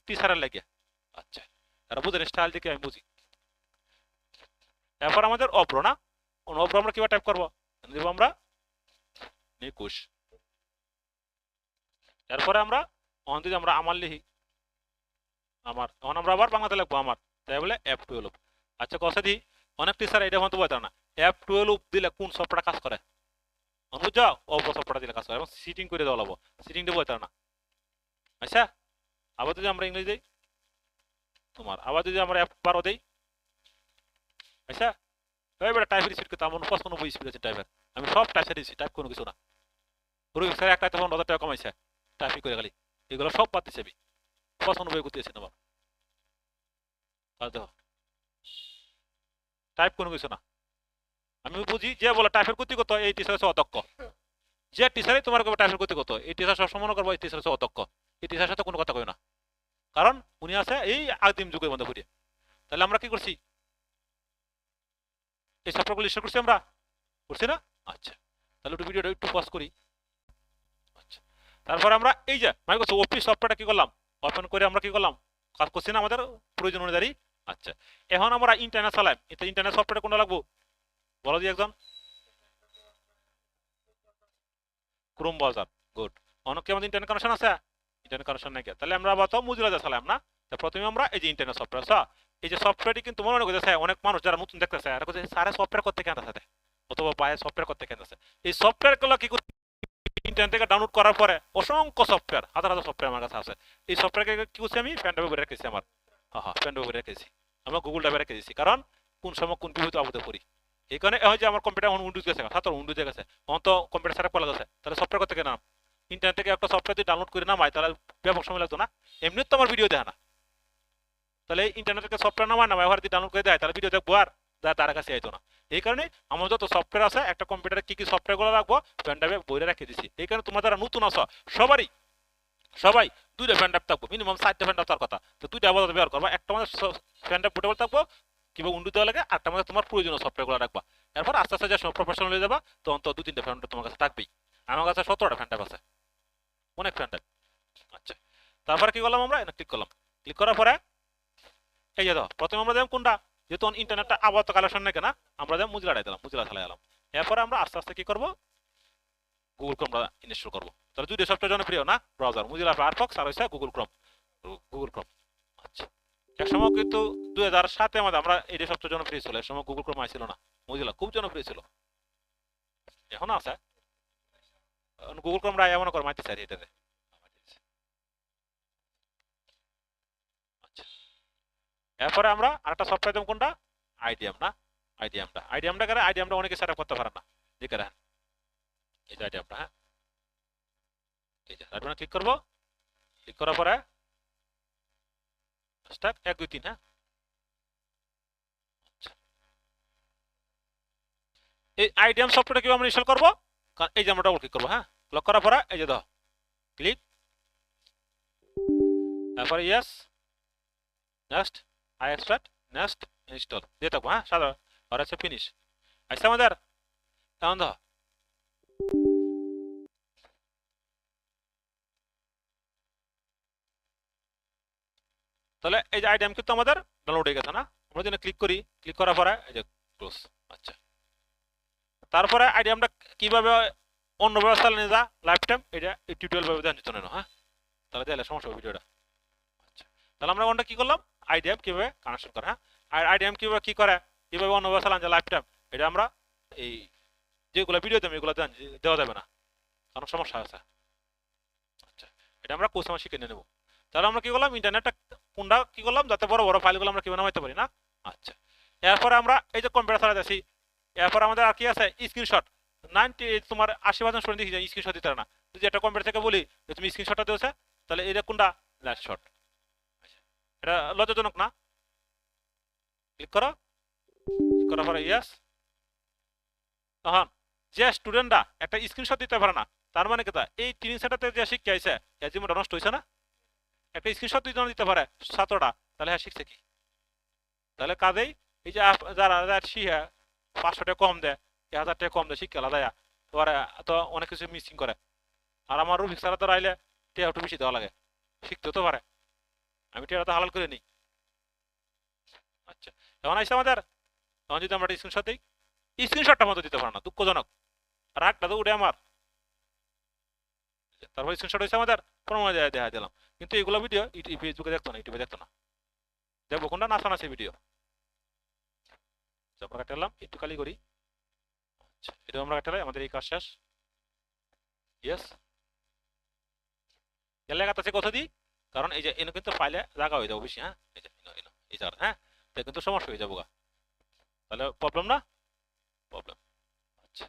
টিচারের লাগে। আচ্ছা, আর বুঝেন স্টাইল দিকে আমি বুঝি। এরপর আমাদের অপ্র না, অপ্র আমরা কিভাবে টাইপ করবো, দেবো আমরা নিকুশ। এরপরে আমরা অন যদি আমরা আমার লিখি, আমার এখন আমরা আবার বাংলাতে লিখবো আমার, তাই বলে F12। আচ্ছা কথা দিই, অনেক টিচার এটা হয়তো বলতে না F12 দিলে কোন সফটওয়্যার কাজ করে, বুঝছো, অপ্র সফটওয়্যার দিলে কাজ করে এবং সিটিং করে দেওয়া লাগবো, সিটিং দিয়ে বলতে না। আচ্ছা আবার যদি আমরা ইংলিশ দিই তোমার, আবার যদি আমরা F12 দিই, আচ্ছা এবারে টাইপের স্পিড করতে আমার 95 স্পিড আছে টাইপের, আমি সব টাইপ দিয়েছি, টাইপ কোনো কিছু না। পুরো স্যার একটা তখন 1000 টাকা কমাইছে টাইপিং করে খালি, এগুলো সব বাদ দিচ্ছে আমি 95 করতেছি আমার। আর দেখো টাইপ কোনো কিছু না, আমি বুঝি যে বলে টাইপের গতি কত, এই টিচার হচ্ছে অদক্ষ। যে টিচারই তোমার টাইপের গতি কত, এই টিচার সবসময় মনে করবো এই টিচার হচ্ছে অদক্ষ, এই টিচারের সাথে কোনো কথা কই না, কারণ উনি আছে এই আদিম যুগের মধ্যে ঘুরিয়ে। তাহলে আমরা কি করছি, এই সফটওয়্যারগুলো ইনস্টল করছি আমরা, করছি না? আচ্ছা তাহলে একটু ভিডিওটা একটু পজ করি। আচ্ছা তারপর আমরা এই যে মাইক্রোসফট অফিস সফটওয়্যারটা কি করলাম, ওপেন করে আমরা কি করলাম, কাজ করছি না আমাদের প্রয়োজন অনুযায়ী। আচ্ছা এখন আমরা ইন্টারনেট চালাই, এটা ইন্টারনেট সফটওয়্যার কোনটা লাগবো বলো দিয়ে একজন, ক্রোম ব্রাউজার, গুড। অনেকে আমাদের ইন্টারনেট কানেকশন আছে, ইন্টারনেট কানেকশন নাই, তাহলে আমরা আবার তো মুজিলা চালাম না। তো প্রথমে আমরা এই যে ইন্টারনেট সফটওয়্যার, এই যে সফটওয়্যারটি কিন্তু মনে মনে করতেছে অনেক মানুষ যারা নতুন দেখতেছে আর করছে সারা সফটওয়্যার করতে কেন আছে, অথবা বাইরে সফটওয়্যার করতে কেন আছে, এই সফটওয়্যার গুলো কি করতে ইন্টারনেট থেকে ডাউনলোড করার পরে অসংখ্য সফটওয়্যার, হাজার হাজার সফটওয়্যার আমার কাছে আছে। এই সফটওয়্যারকে কি করছি আমি ফ্যান ড্রাইভে ভরে রেখেছি আমার, হ্যাঁ ফ্যান ড্রাইভে রেখেছি, আমরা গুগল ড্রাইভে রেখে দিয়েছি, কারণ কোন সময় কোন বিপদে আপদে পড়ি। এই কারণে হয় যে আমার কম্পিউটার এখন উইন্ডোজ গেছে, ছাত্র উইন্ডোজে গেছে, এখন তো কম্পিউটার সেটআপ করা গেছে, তাহলে সফটওয়্যার করতে কেন ইন্টারনেট থেকে একটা সফটওয়্যার যদি ডাউনলোড করে নামাই তাহলে ব্যাপক সময় লাগতো না, এমনি তো আমার ভিডিও দেখে না, তাহলে ইন্টারনেট থেকে সফটওয়্যার নামাই যদি ডাউনলোড করে দেয় তাহলে ভিডিও দেখবো আর তার কাছে আইতো না। এই কারণে আমার যত সফটওয়্যার আছে একটা কম্পিউটারে কি কি সফটওয়্যারগুলো রাখবো পেন ড্রাইভে বইরে রেখে দিছি। এই কারণে তোমার যারা নতুন আছো সবাই দুইটা ফ্যান ড্রাইভ থাকবো, মিনিমাম 4টা ফ্যান ড্রাইভ, তার কথা তো 2টা আবার ব্যবহার করবা, একটা মানে ফ্যান ড্রাইভ পোর্টেবল থাকবো কিংবা উইন্ডো দেওয়া লাগে, আরেকটা মানে তোমার প্রয়োজনীয় সফটওয়্যারগুলো রাখবা। এরপর আস্তে আস্তে যে প্রফেশনাল হয়ে যাবা তখন তো 2-3টা ফ্যান ড্রাইভ তোমার কাছে থাকবেই। আমার কাছে 17টা ফ্যান ড্রাইভ আছে, অনেক ফ্যান ড্রাইভ। আচ্ছা তারপরে কি করলাম আমরা, ক্লিক করলাম, ক্লিক করার পরে এই যে দাও প্রথমে আমরা দিলাম কোনটা, যেহেতু ইন্টারনেটটা আপাতত কালেকশন নাকি না, আমরা দিলাম মুজিলা দিলাম, মুজিলা চালাই গেলাম। এরপরে আমরা আস্তে আস্তে কি করবো, গুগল ক্রোম ইনস্টল করবো। তাহলে দুইটা সফটওয়্যার জনপ্রিয় না ব্রাউজার, মুজিলা ফায়ারফক্স আর হচ্ছে গুগল ক্রোম, গুগল ক্রোম। আচ্ছা এক সময় কিন্তু 2007-এ আমাদের আমরা এই সফটওয়্যার জনপ্রিয় ছিল, এক সময় গুগল ক্রোম আইছিল না, মুজিলা খুব জনপ্রিয় ছিল, এখন আছে গুগল ক্রোম রায় এমন করে মাইতে চাই এটাতে। আচ্ছা এরপরে আমরা আরেকটা সফটওয়্যার দেবো কোনটা, আইডিএম না, আইডিএমটা অনেকে সেটআপ করতে পারে না, দেখে রাখেন এই যে আইডিএমটা, হ্যাঁ এই যে আইডিএমটা ক্লিক করবো, ক্লিক করার পরে স্টার্ট 1 2 3, হ্যাঁ এই আইডিএম সফটওয়্যারটা কিভাবে আমরা ইনস্টল করবো, কারণ এই যে আমরা ডাবল ক্লিক করবো, হ্যাঁ ক্লিক করার পরে এই যে দাও ক্লিক, তারপরে yes, next I extract, next install দিয়ে থাকবো, হ্যাঁ সাধারণ আর আছে ফিনিশ। আচ্ছা আমাদের এখন দাও তাহলে এই যে আইডিএম কিন্তু আমাদের ডাউনলোড হয়ে গেছে না, আমরা যদি ক্লিক করি, ক্লিক করার পরে এই যে ক্লোজ। আচ্ছা তারপরে আইডিএমটা কিভাবে অন্য ব্যবস্থা নিয়ে যা লাইফ টাইম এটা এই টিউটোরিয়াল ভাবে জানতে না, হ্যাঁ তাহলে দিলে সমস্যা হবে ভিডিওটা। আচ্ছা তাহলে আমরা কোনটা কি করলাম, আইডিএম কিভাবে কানেকশন করে, হ্যাঁ আর আইডিএম কিভাবে কি করে, কিভাবে অন্য ব্যবস্থা লাইন লাইফ টাইম, এটা আমরা এই যেগুলো ভিডিও দেবো এগুলো দেওয়া যাবে না, কারণ সমস্যা আছে। আচ্ছা এটা আমরা কোর্স আমার শিখে নেব। তাহলে আমরা কি করলাম, ইন্টারনেটটা কোনটা কি করলাম যাতে বড় বড় ফাইলগুলো আমরা কিভাবে নামাইতে পারি না। আচ্ছা এরপরে আমরা এই যে কম্পিউটার চালাতেছি, এরপর আমাদের আর কি আছে, স্ক্রিনশট 90 তোমার 80% স্টুডেন্ট দেখি যায় স্ক্রিনশট দিতে পারে না, যদি একটা কম্পিউটার থেকে বলি যে তুমি স্ক্রিনশটটা দিয়েছে তাহলে এটা কোনটা লাস্ট শট, এটা লজ্জাজনক না। ক্লিক করো, ক্লিক করার পরে ইয়েস, তখন যে স্টুডেন্টরা একটা স্ক্রিনশট দিতে পারে না তার মানে কেটা এই ট্রেনিং সেন্টারতে যে শিক্ষা আইছে এর জীবনটা নষ্ট হয়েছে না, একটা স্ক্রিনশট দুইজন দিতে পারে ছাত্রটা, তাহলে হ্যাঁ শিখছে কি, তাহলে কাজেই এই যে যারা শিখে 500 টাকা কম দেয়, 1000 টাকা কম দেয় শিক্ষা আলাদা, ওরা তো অনেক কিছু মিসিং করে। আর আমার রুবিক স্যার তো রাইলে টিয়া একটু বেশি দেওয়া লাগে, শিখতে তো পারে, আমি টিয়াটা তো হালাল করে নিই। আচ্ছা, এখন আইসা আমাদের, এখন যদি আমরা স্ক্রিনশট দিই, স্ক্রিনশটটা মতো দিতে পারে না, দুঃখজনক, রাগটা তো উঠে আমার। তারপর স্ক্রিনশট হয়েছে আমাদের, প্রমাণ দেখা দিলাম, কিন্তু এগুলো ভিডিও ফেসবুকে দেখতো না, ইউটিউবে দেখতো না, দেখবো কোনটা নাচানাচি ভিডিও। আমরা কাটালাম, একটু খালি করি। আচ্ছা, এটা আমরা কাটালাই, আমাদের এই কাজ শেষ। ইয়েস, এর লেখা আছে কত দিই, কারণ এই যে এনে কিন্তু ফাইলে জায়গা হয়ে যাবো বেশি, হ্যাঁ এই যে এই যার, হ্যাঁ এটা কিন্তু সমস্যা হয়ে যাবো গা, তাহলে প্রবলেম না, প্রবলেম। আচ্ছা,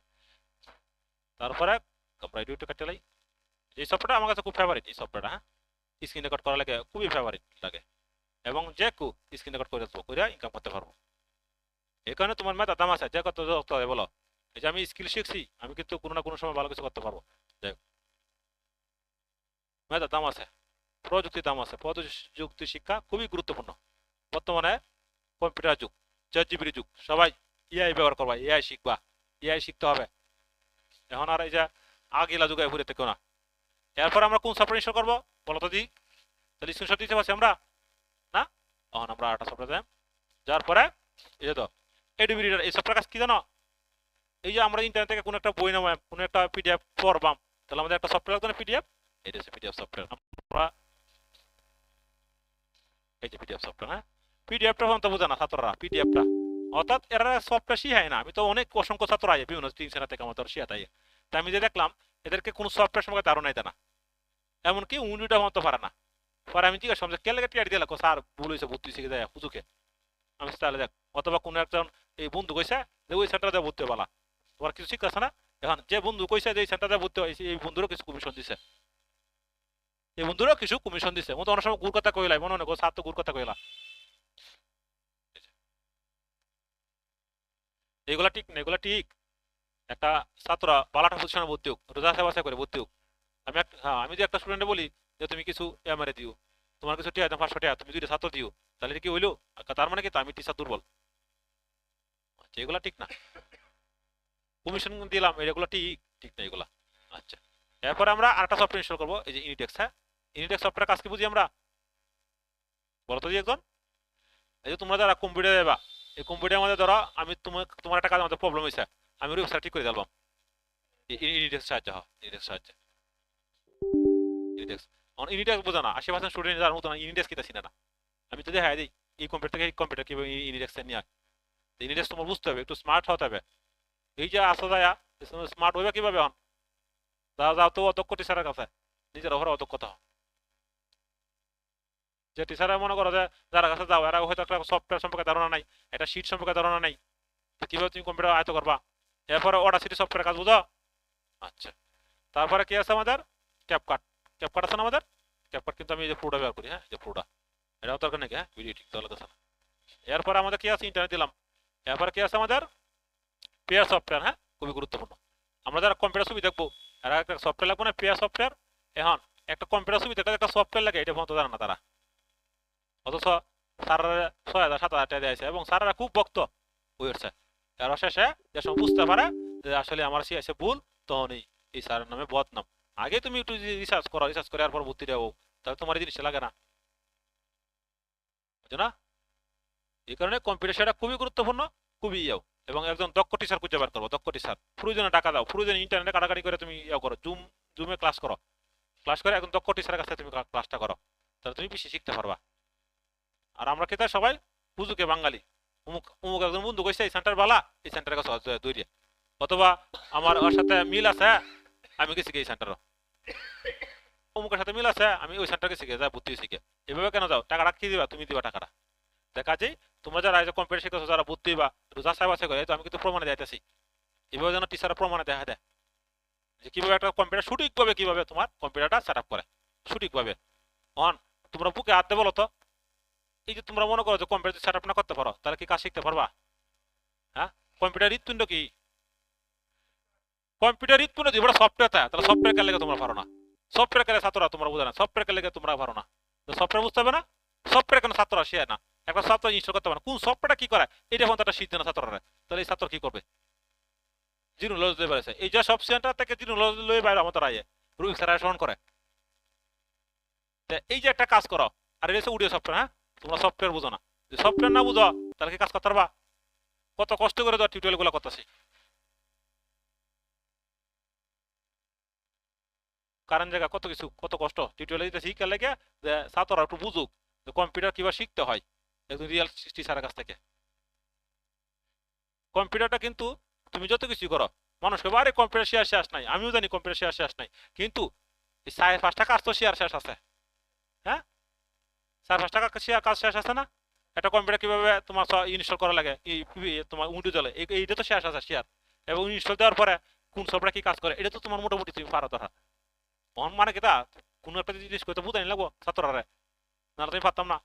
তারপরে আমরা এডিটটা কাটালাই। এই সফটওয়্যারটা আমার কাছে খুব ফেভারিট, এই সফটওয়্যারটা, হ্যাঁ স্ক্রিন রেকর্ড করা লাগে খুবই ফেভারিট লাগে, এবং যে কেউ স্ক্রিন রেকর্ড করে দেবো, করে ইনকাম করতে পারবো। এই কারণে তোমার মেধা দাম আছে, যে কত হবে বলো, এই যে আমি স্কিল শিখছি, আমি কিন্তু কোনো না কোনো সময় ভালো কিছু করতে পারবো। যাই হোক, মেধা দাম আছে, প্রযুক্তির দাম আছে, প্রযুক্তি শিক্ষা খুবই গুরুত্বপূর্ণ বর্তমানে। কম্পিউটার যুগ, চ্যাট জিপিটি যুগ, সবাই এআই ব্যবহার করবা, এআই শিখবা, এআই শিখতে হবে এখন, আর এই যে আগিলা যুগে ঘুরে থেকো না। এরপর আমরা কোন সফটওয়্যার ইনস্টল করবো বলো তো দি, তাহলে স্ক্রিনশট দিতে পারছি আমরা না, এখন আমরা আটা সফটওয়্যার দেন, যার পরে এই যে তো এডোবি রিডার, এই সফটওয়্যার কাজ কি জানো, এই যে আমরা ইন্টারনেট থেকে কোনো একটা বই নামাই, কোনো একটা পিডিএফ পড়বাম, তাহলে আমাদের একটা সফটওয়্যার লাগতো না, পিডিএফ, এটা হচ্ছে পিডিএফ সফটওয়্যার। আমরা এই যে পিডিএফ সফটওয়্যার, হ্যাঁ পিডিএফটা তো বোঝে না ছাত্ররা, পিডিএফটা অর্থাৎ এরা সফটওয়্যার শিখায় না, আমি তো অনেক অসংখ্য ছাত্র আয় বিভিন্ন তিন সেনা থেকে আমাদের শিখাতে, তাই আমি যে দেখলাম এদেরকে কোনো সফটওয়্যার সম্পর্কে ধারণা দেয় না, এমনকি উনিটা মতো পারে না। পরে আমি জিজ্ঞাসা করলাম কে লেগে টিআর দিয়ে লাগো, স্যার ভুল হয়েছে, ভর্তি শিখে যায় পুজুকে, আমি তাহলে দেখ, অথবা কোনো একজন এই বন্ধু কইছে যে ওই সেন্টারে ভর্তি হয়ে পালা, তোমার কিছু শিখতেছে না, এখন যে বন্ধু কইছে যে এই সেন্টারে ভর্তি হয়েছে, এই বন্ধুরও কিছু কমিশন দিছে, এই বন্ধুরও কিছু কমিশন দিছে, মতো অনেক সময় গুর কথা কইলাই, মনে হয় স্যার তো গুর কথা কইলা, এগুলা ঠিক না, এগুলা ঠিক। একটা ছাত্র বালাটা পজিশনে ভর্তি হোক, রোজা বাসা করে ভর্তি হোক, আমি হ্যাঁ আমি যে একটা স্টুডেন্টে বলি যে তুমি কিছু এমআরএ দিও, তোমার কিছু টিয়া 500 টাকা, তুমি দুইটা ছাত্র দিও, তাহলে এটা কি হইলো, তার মানে কি আমি টিচার দুর্বল, আচ্ছা এগুলা ঠিক না, কমিশন দিলাম এগুলো ঠিক ঠিক না এগুলা। আচ্ছা, এরপরে আমরা আরেকটা সফটওয়্যার ইনস্টল করবো, এই যে ইনিটেক্স, হ্যাঁ ইনিটেক্স সফটওয়্যার কাজ কি বুঝি আমরা বলো তো একজন, এই যে তোমরা যারা কম্পিউটার দেবা, এই কম্পিউটার মধ্যে ধরো আমি তোমার একটা কাজ আমাদের প্রবলেম হয়েছে, আমি ওয়েবসাইট ঠিক করে দিলাম, ইনিটেক্স সাহায্য, হয় ইনিটেক্স সাহায্য, ইনিটেক্স, ইনিটেক্স বোঝা না 80% স্টুডেন্ট যার মতো না, ইনিটেক্স কিতা চিনে না, আমি তো দেখাই দিই এই কম্পিউটার থেকে এই কম্পিউটার কিভাবে ইনিটেক্স নিয়ে হয়, ইনিটেক্স তোমার বুঝতে হবে, একটু স্মার্ট হতে হবে, এই যে আসা যায় স্মার্ট হইবে কিভাবে, এখন যাও যাও তো অদক্ষ টিচারের কাছে, নিজের ওপরে অদক্ষতা, যে টিচাররা মনে করো যে যারা কাছে যাও এরা হয়তো একটা সফটওয়্যার সম্পর্কে ধারণা নাই, একটা শীট সম্পর্কে ধারণা নাই, কিভাবে তুমি কম্পিউটার আয়ত্ত করবা, এরপরে অর্ডার সিটি সফটওয়্যার কাজ বুঝো। আচ্ছা, তারপরে কি আছে আমাদের ক্যাপকাট, ক্যাপকাট আছে না আমাদের, ক্যাপকাট কিন্তু আমি এই যে ফ্লুটা ব্যবহার করি, হ্যাঁ যে ফ্লুটা, এটাও দরকার নাকি, হ্যাঁ ভিডিও ঠিক তাহলে না। এরপরে আমাদের কি আছে, ইন্টারনেট দিলাম, এরপরে কি আছে আমাদের পেয়ার সফটওয়্যার, হ্যাঁ খুবই গুরুত্বপূর্ণ, আমরা যারা কম্পিউটার ছবি দেখবো এরা একটা সফটওয়্যার লাগবে না, পেয়ার সফটওয়্যার, এখন একটা কম্পিউটার ছবি দেখতে একটা সফটওয়্যার লাগে, এটা পর্যন্ত জানে না তারা, অথচ স্যাররা 6,000 7,000 টাকা দিয়েছে, এবং স্যাররা খুব ভক্ত হয়েছে, এর শেষে যে সময় বুঝতে পারে যে আসলে আমার সে ভুল, তখন এই স্যারের নামে বদনাম, আগে তুমি একটু রিসার্চ করো, রিসার্চ করে এরপর ভর্তি দেবো, তাহলে তোমার এই জিনিসটা লাগে না, বুঝছো না, এই কারণে কম্পিউটার সেটা খুবই গুরুত্বপূর্ণ, খুবই ইয়েও, এবং একজন দক্ষ টিচার খুঁজে বের করবো, দক্ষ টিচার, প্রয়োজনে টাকা দাও, প্রয়োজনে ইন্টারনেটে কাটাকাটি করে তুমি ইয়ে করো, জুমে ক্লাস করো, ক্লাস করে একজন দক্ষ টিচারের কাছে তুমি ক্লাসটা করো, তাহলে তুমি বেশি শিখতে পারবা। আর আমরা কি তাই সবাই বুঝুকে বাঙালি, অমুক অমুক একজন বন্ধু কইছে এই সেন্টার বালা, এই সেন্টারের কাছে দৌড়ে, অথবা আমার ওর সাথে মিল আছে, আমি গেছি এই সেন্টার, অমুকের সাথে মিল আছে, আমি ওই সেন্টার গেছি যা ভর্তি শিখে, এভাবে কেন যাও, টাকাটা কি দিবা, তুমি দিবা টাকাটা, দেখা যাই তোমরা যারা কম্পিউটার শিখতেছো, যারা ভর্তি বা যাচাই বাছাই করে, তো আমি কিন্তু প্রমাণে যাইতেছি, এভাবে যেন টিচার প্রমাণে দেখা দেয় যে কিভাবে একটা কম্পিউটার সঠিকভাবে কিভাবে তোমার কম্পিউটারটা সেট আপ করে সঠিকভাবে। অন তোমরা বুকে হাত দেবো তো, এই যে তোমরা মনে করো যে কম্পিউটার সেট আপ না করতে পারো, তাহলে কি কাজ শিখতে পারবা, হ্যাঁ কম্পিউটার হৃৎপিণ্ড কি, কম্পিউটার হৃৎপিণ্ড যদি সফটওয়্যার থাকে, তাহলে সফটওয়্যার কেন লেগে তোমরা পারো না, সফটওয়্যার কেন ছাত্ররা তোমরা বুঝে না, সফটওয়্যার কেন লেগে তোমরা পারো না, সফটওয়্যার বুঝতে হবে না, সফটওয়্যার কেন ছাত্ররা শেয়ার না, একটা সফটওয়্যার ইনস্টল করতে পারে না, কোন সফটওয়্যারটা কি করে এটা পর্যন্ত একটা শিখছে না ছাত্ররা, তাহলে এই ছাত্র কি করবে, জিরো নলেজ লয়ে বেড়েছে, এই যে সব সেন্টার থেকে জিরো নলেজ লয়ে বাইরে আমাদের আয়ে রুই স্যার স্মরণ করে, তো এই যে একটা কাজ করো, আর এটা হচ্ছে অডিও সফটওয়্যার। হ্যাঁ, তোমরা সফটওয়্যার বুঝো না, যদি সফটওয়্যার না বুঝো তাহলে কি কাজ করতে পারবা? কত কষ্ট করে তো টিউটোরিয়াল গুলো করতেছি, কারণ জায়গা কত কিছু, কত কষ্ট টিউটোরিয়াল দিতেছি কে লাগে, যে ছাত্ররা একটু বুঝুক যে কম্পিউটার কিভাবে শিখতে হয় একজন রিয়েল টিচারের কাছ থেকে। কম্পিউটারটা কিন্তু তুমি যত কিছু করো, মানুষকে বারে কম্পিউটার শেয়ার শেষ নাই, আমিও জানি কম্পিউটার শেয়ার শেষ নাই, কিন্তু এই 5.5 কাজ তো শেয়ার শেষ আছে। হ্যাঁ, 5.5 শেয়ার কাজ শেষ আছে না? একটা কম্পিউটার কিভাবে তোমার ইনস্টল করা লাগে, তোমার উইন্ডোজ চলে, এইটা তো শেষ আছে শেয়ার। এবং ইনস্টল দেওয়ার পরে কোন সফটওয়্যার কি কাজ করে এটা তো তোমার মোটামুটি তুমি পারো ধরা। মানে কি তা কোনো একটা জিনিস করতে বুঝাই লাগবো ছাত্ররা, না তুমি পারতাম না।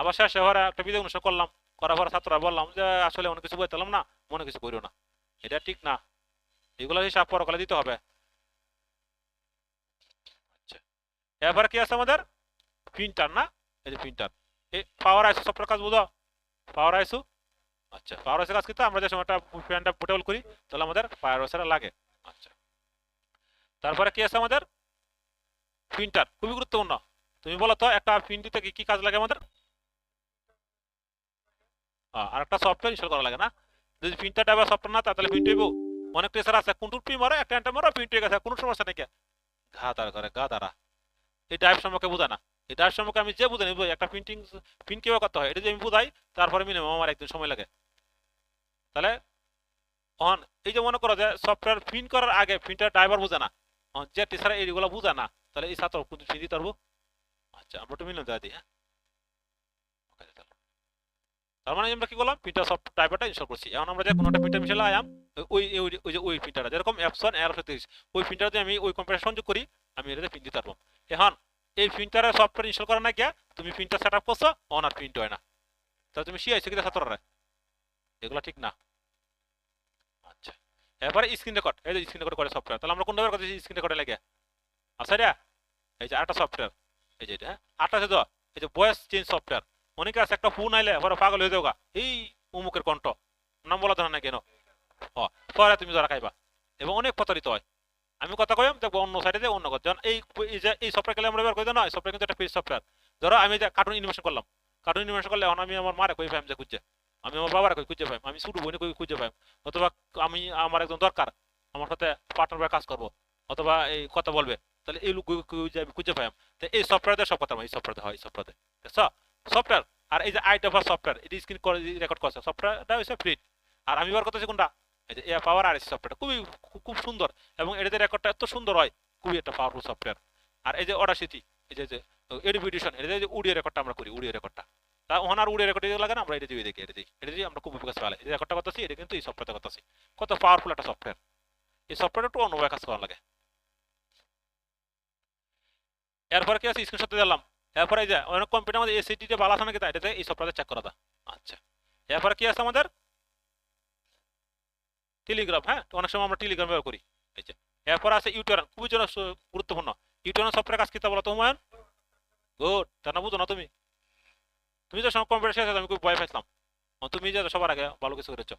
আবার শেষে হওয়ার একটা বিদায় অনুষ্ঠান করলাম, করার পর ছাত্ররা বললাম যে আসলে অনেক কিছু বলতাম না, মনে কিছু করিও না, এটা ঠিক না, এগুলো হিসাব পরকালে দিতে হবে। আচ্ছা, এরপরে কি আছে আমাদের প্রিন্টার না, এই যে প্রিন্টার, এই পাওয়ার আইসো সফটওয়্যার কাজ বুঝো, পাওয়ার আইসো। আচ্ছা, পাওয়ার আইসো কাজ কিন্তু আমরা যে সময়টা ফ্যানটা পোর্টেবল করি তাহলে আমাদের পাওয়ার আইসোটা লাগে। আচ্ছা, তারপরে কি আছে আমাদের প্রিন্টার, খুবই গুরুত্বপূর্ণ। তুমি বলো তো একটা প্রিন্ট দিতে কি কি কাজ লাগে আমাদের? আর একটা সফটওয়্যার ইনস্টল করা লাগে না? যদি প্রিন্টার ড্রাইভার সফটওয়্যার না তাহলে প্রিন্ট হইব। অনেক টেসার আছে কন্ট্রোল পি মারো, একটা এন্টার মারো, প্রিন্ট হয়ে গেছে, কোনো সমস্যা নেই। ঘা তারা করে গা তারা, এই ড্রাইভ সম্পর্কে বোঝা না। এই ড্রাইভ সম্পর্কে আমি যে বুঝে নিব একটা প্রিন্ট কিভাবে করতে হয় এটা যদি আমি বুঝাই, তারপরে মিনিমাম আমার একদিন সময় লাগে। তাহলে অন এই যে মনে করো যে সফটওয়্যার প্রিন্ট করার আগে প্রিন্টার ড্রাইভার বোঝে না, যে টিচার এইগুলো বোঝে না, তাহলে এই ছাত্র ফ্রি দিতে পারবো? আচ্ছা, আমরা একটু মিলিয়ে দেওয়া দিই। হ্যাঁ, তার মানে আমরা কি করলাম, প্রিন্টার সফট ড্রাইভারটা ইনস্টল করছি। এখন আমরা যে কোনো একটা প্রিন্টার মিশালে আয়াম ওই ওই ওই যে ওই প্রিন্টারটা যেরকম F1 AR-30, ওই প্রিন্টার দিয়ে আমি ওই কম্পিউটার সংযোগ করি, আমি এটাতে প্রিন্ট দিতে পারবো। এখন এই প্রিন্টারের সফটওয়্যার ইনস্টল করা না গিয়া তুমি প্রিন্টার সেট আপ করছো, অন আর প্রিন্ট হয় না, তাহলে তুমি শিখাইছো কিনা ছাত্ররা? এগুলো ঠিক না। আচ্ছা, এরপরে স্ক্রিন রেকর্ড, এই যে স্ক্রিন রেকর্ড করে সফটওয়্যার, তাহলে আমরা কোন ব্যবহার করতেছি স্ক্রিন রেকর্ডে লাগে? আচ্ছা রে, এই যে আরেকটা সফটওয়্যার, এই যে এটা, হ্যাঁ আরেকটা আছে তো, এই যে ভয়েস চেঞ্জ সফটওয়্যার। অনেকে আছে একটা ফোন আইলে পরে পাগল হয়ে যাওগা, এই উমুকের কণ্ঠ, নাম বলা ধরে না কেন, পরে তুমি যারা খাইবা, এবং অনেক প্রতারিত হয়। আমি কথা কইম দেখবো অন্য সাইডে যে অন্য কথা, যেমন এই যে এই সফটওয়্যার খেলে আমরা ব্যবহার করি না, এই সফটওয়্যার কিন্তু একটা ফ্রি সফটওয়্যার। ধরো আমি যে কার্টুন অ্যানিমেশন করলাম, কার্টুন অ্যানিমেশন করলে এখন আমি আমার মারে কই পাইম যে খুঁজে, আমি আমার বাবার কই খুঁজে পাইম, আমি ছোট বোনে কই খুঁজে পাইম, অথবা আমি আমার একজন দরকার আমার সাথে পার্টনার হয়ে কাজ করবো, অথবা এই কথা বলবে, তাহলে এই লোক খুঁজে পাইম। তো এই সফটওয়্যারে সব কথা এই সফটওয়্যারে হয়, এই সফটওয়্যারে সফটওয়্যার। আর এই যে আইডাফার সফটওয়্যার, এটি স্ক্রিন করে রেকর্ড করছে, সফটওয়্যারটা হচ্ছে ফ্রি। আর আমি ব্যবহার করতেছি কোনটা, এই যে এয়ার পাওয়ার আর সফটওয়্যারটা খুবই খুব সুন্দর, এবং এটাতে রেকর্ডটা এত সুন্দর হয়, খুবই একটা পাওয়ারফুল সফটওয়্যার। আর এই যে অডাসিটি, এই যে এডিভিটেশন, এটা যে অডিও রেকর্ডটা আমরা করি, অডিও রেকর্ডটা, তা ওখানে আর অডিও রেকর্ড লাগে না, আমরা এটা দিয়ে দেখি, এটা দিয়ে আমরা খুব উপকার পাই, এই রেকর্ডটা করতেছি, এটা কিন্তু এই সফটওয়্যারটা করতেছি। কত পাওয়ারফুল একটা সফটওয়্যার, এই সফটওয়্যারটা একটু অন্যভাবে কাজ করা লাগে। এরপরে কি আছে, স্ক্রিনশট দিলাম। এরপরে এই যে অনেক কম্পিউটার আমাদের এসএসডি তে ভালো আছে নাকি, তাই এটাতে এই সফটওয়্যারটা চেক করা দা। আচ্ছা, এরপরে কি আছে আমাদের টেলিগ্রাম। হ্যাঁ, অনেক সময় আমরা টেলিগ্রাম ব্যবহার করি। এই যে এরপর আছে ইউটিউরান, খুবই জন্য গুরুত্বপূর্ণ। ইউটিউরান সফটওয়্যার কাজ কিতা বলো তো হুমায়ুন? গুড, তা না বুঝো না তুমি? তুমি যে সময় কম্পিউটার শেষ আমি খুব ভয় পাইছিলাম, তুমি যে সবার আগে ভালো কিছু করেছো।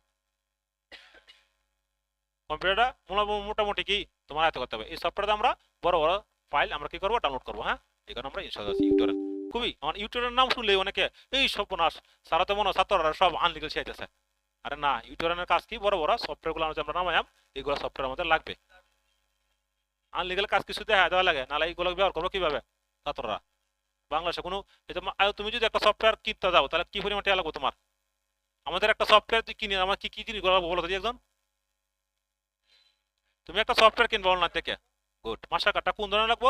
কম্পিউটারটা মোটামুটি কি তোমার হাতে করতে হবে। এই সফটওয়্যারটা আমরা বড় বড় ফাইল আমরা কি করবো, ডাউনলোড করবো। হ্যাঁ, এই কারণে আমরা ইনস্টল করছি ইউটিউরান। খুবই আমার ইউটিউবের নাম শুনলে অনেকে এই সর্বনাশ, সারা তো মনে হয় ছাত্ররা সব আনলিগেল শিখাইতেছে। আরে না, ইউটিউবের কাজ কি, বড় বড় সফটওয়্যারগুলো আমরা নামাইম, এইগুলো সফটওয়্যার আমাদের লাগবে। আনলিগেল কাজ কিছু দেখা দেওয়া লাগে, নাহলে এইগুলো ব্যবহার করবো কিভাবে ছাত্ররা? বাংলাদেশে কোনো এই যে তুমি যদি একটা সফটওয়্যার কিনতে যাও তাহলে কি পরিমাণ টাকা লাগবে তোমার? আমাদের একটা সফটওয়্যার কিনে আমার কি কি জিনিস বলো তো একজন। তুমি একটা সফটওয়্যার কিনবো অনলাইন থেকে, গুড, মাস্টার কার্ডটা কোন ধরনের লাগবো?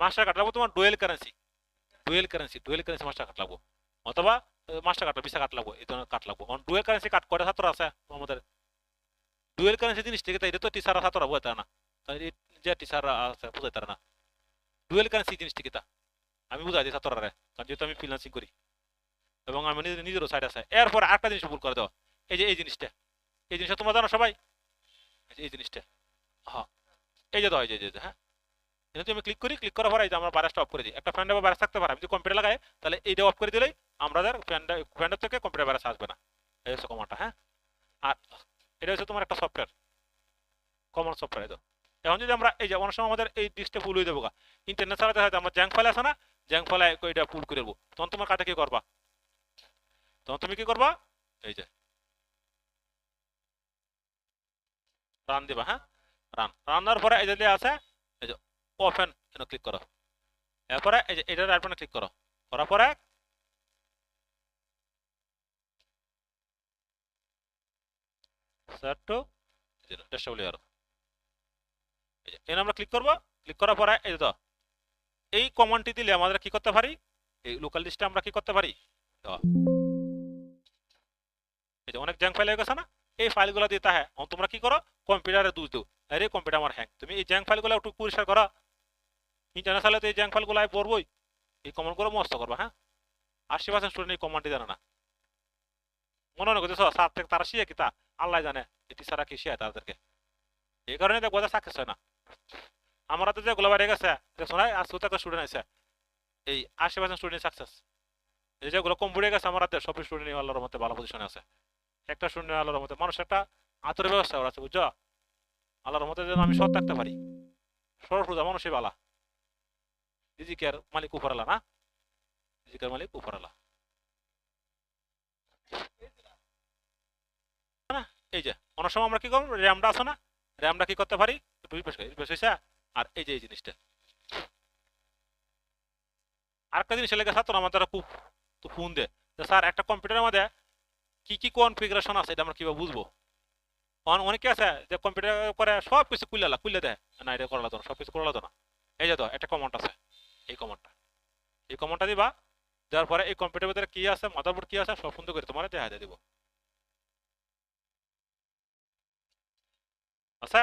মাস্টার কার্ড লাগবো তোমার ডুয়েল কারেন্সি মাস্টার কার্ড লাগবো, অথবা মাস্টার কার্ড ভিসা কার্ড লাগবো, এই ধরনের কার্ড লাগবো। ডুয়েল কারেন্সি কার্ড করে ছাত্র আছে আমাদের। ডুয়েল কারেন্সি জিনিস থেকে তাই এটা তো টিচাররা ছাত্ররা বুঝতে না, তাই যে টিচাররা আছে বুঝতে না ডুয়েল কারেন্সি জিনিসটা কি তা আমি বুঝাই দিই ছাত্ররা, কারণ যেহেতু আমি ফ্রিল্যান্সিং করি এবং আমি নিজেরও সাইড আছে। এরপর আরেকটা জিনিস ভুল করে দেওয়া, এই যে এই জিনিসটা, এই জিনিসটা তোমরা জানো সবাই, এই জিনিসটা, হ্যাঁ এই যে দাও, এই যে হ্যাঁ, এটা আমি ক্লিক করি, ক্লিক করার পর এই যে আমরা বারাসটা অফ করে দিই। একটা ফ্যান বা বারাস থাকতে পারে, আমি যদি কম্পিউটার লাগাই তাহলে এইটা অফ করে দিলেই আমাদের ফ্যানটার থেকে কম্পিউটার বারাস আসবে না। এই হচ্ছে কমান্ডটা। হ্যাঁ, আর এটা হচ্ছে তোমার একটা সফটওয়্যার, কমন সফটওয়্যার। এখন যদি আমরা এই যে অনেক সময় আমাদের এই ডিসটা ফুল হয়ে যাবো, ইন্টারনেট চালাতে হয় আমরা জ্যাঙ্ক ফাইল আছে না, জ্যাঙ্ক ফাইলে এটা পুল করে দেবো। তখন তোমার কাটা কি করবা, তখন তুমি কি করবা, এই যে রান দিবা। হ্যাঁ, রান্নার পরে এই যে আছে এই যে ওপেন এখানে ক্লিক করো। এরপরে এই যে এটা রাইট বাটনে ক্লিক করো, করার পরে সেট টু ডেস্কটপ লেয়ার এখানে আমরা ক্লিক করব। ক্লিক করার পরে এই তো এই কমান্ডটি দিলে আমাদের কি করতে পারি, এই লোকাল লিস্টে আমরা কি করতে পারি, এই যে অনেক জ্যাঙ্ক ফাইল হয়ে গেছে না, এই ফাইলগুলো দিতে হয়। তোমরা কি করো, কম্পিউটারে দোষ দাও, আরে কম্পিউটার আমার হ্যাং, তুমি এই জ্যাঙ্ক ফাইলগুলো একটু পরিষ্কার করো। ইন্টারনেট চালাতে এই জ্যাঙ্ক ফাইলগুলো পড়বই, এই কমান্ডগুলো মস্ত করবা। হ্যাঁ, 80% স্টুডেন্ট এই কমান্ডটি জানে না, মনে মনে করতেছ স্যার থেকে তারা শিখে কি তা আল্লাহ জানে এটি ছাড়া কি শিখে তাদেরকে, এই কারণে দেখো সাকসেস হয় না। আমরা তো যেগুলো বাইরে গেছে দেখছো না, আজকে তো একটা স্টুডেন্ট আছে এই 80% স্টুডেন্ট সাকসেস। এই যেগুলো কম বুড়ে গেছে আমার সব স্টুডেন্ট আল্লাহর মধ্যে ভালো পজিশনে আছে। একটা স্টুডেন্ট আল্লাহর মধ্যে মানুষ একটা আতরের ব্যবস্থা করা আছে, বুঝছো, আল্লাহর মধ্যে যেন আমি সৎ থাকতে পারি, সরফুজা মানুষই বালা, রিজিকের মালিক উপরালা না, রিজিকের মালিক উপরালা। এই যে অনেক সময় আমরা কি করবো, র্যামটা আছে না, র্যামটা কি করতে পারি একটু রিফ্রেশ হয়েছে। আর এই যে এই জিনিসটা আরেকটা জিনিস লেগে ছাত্র আমাদের খুব তো ফোন দে স্যার একটা কম্পিউটারের মধ্যে কি কি কনফিগারেশন আছে এটা আমরা কিভাবে বুঝবো। অনেকে আছে যে কম্পিউটার করে সব কিছু খুলে দেয় না, এটা করা লাগতো না, সব কিছু করা লাগতো না। এই যে তো একটা কমান্ড আছে, এই কমান্ডটা দিবা, দেওয়ার পরে এই কম্পিউটারের ভিতরে কি আছে, মাদারবোর্ড কি আছে সব সুন্দর করে তোমার দেখা দিয়ে দিব। আচ্ছা,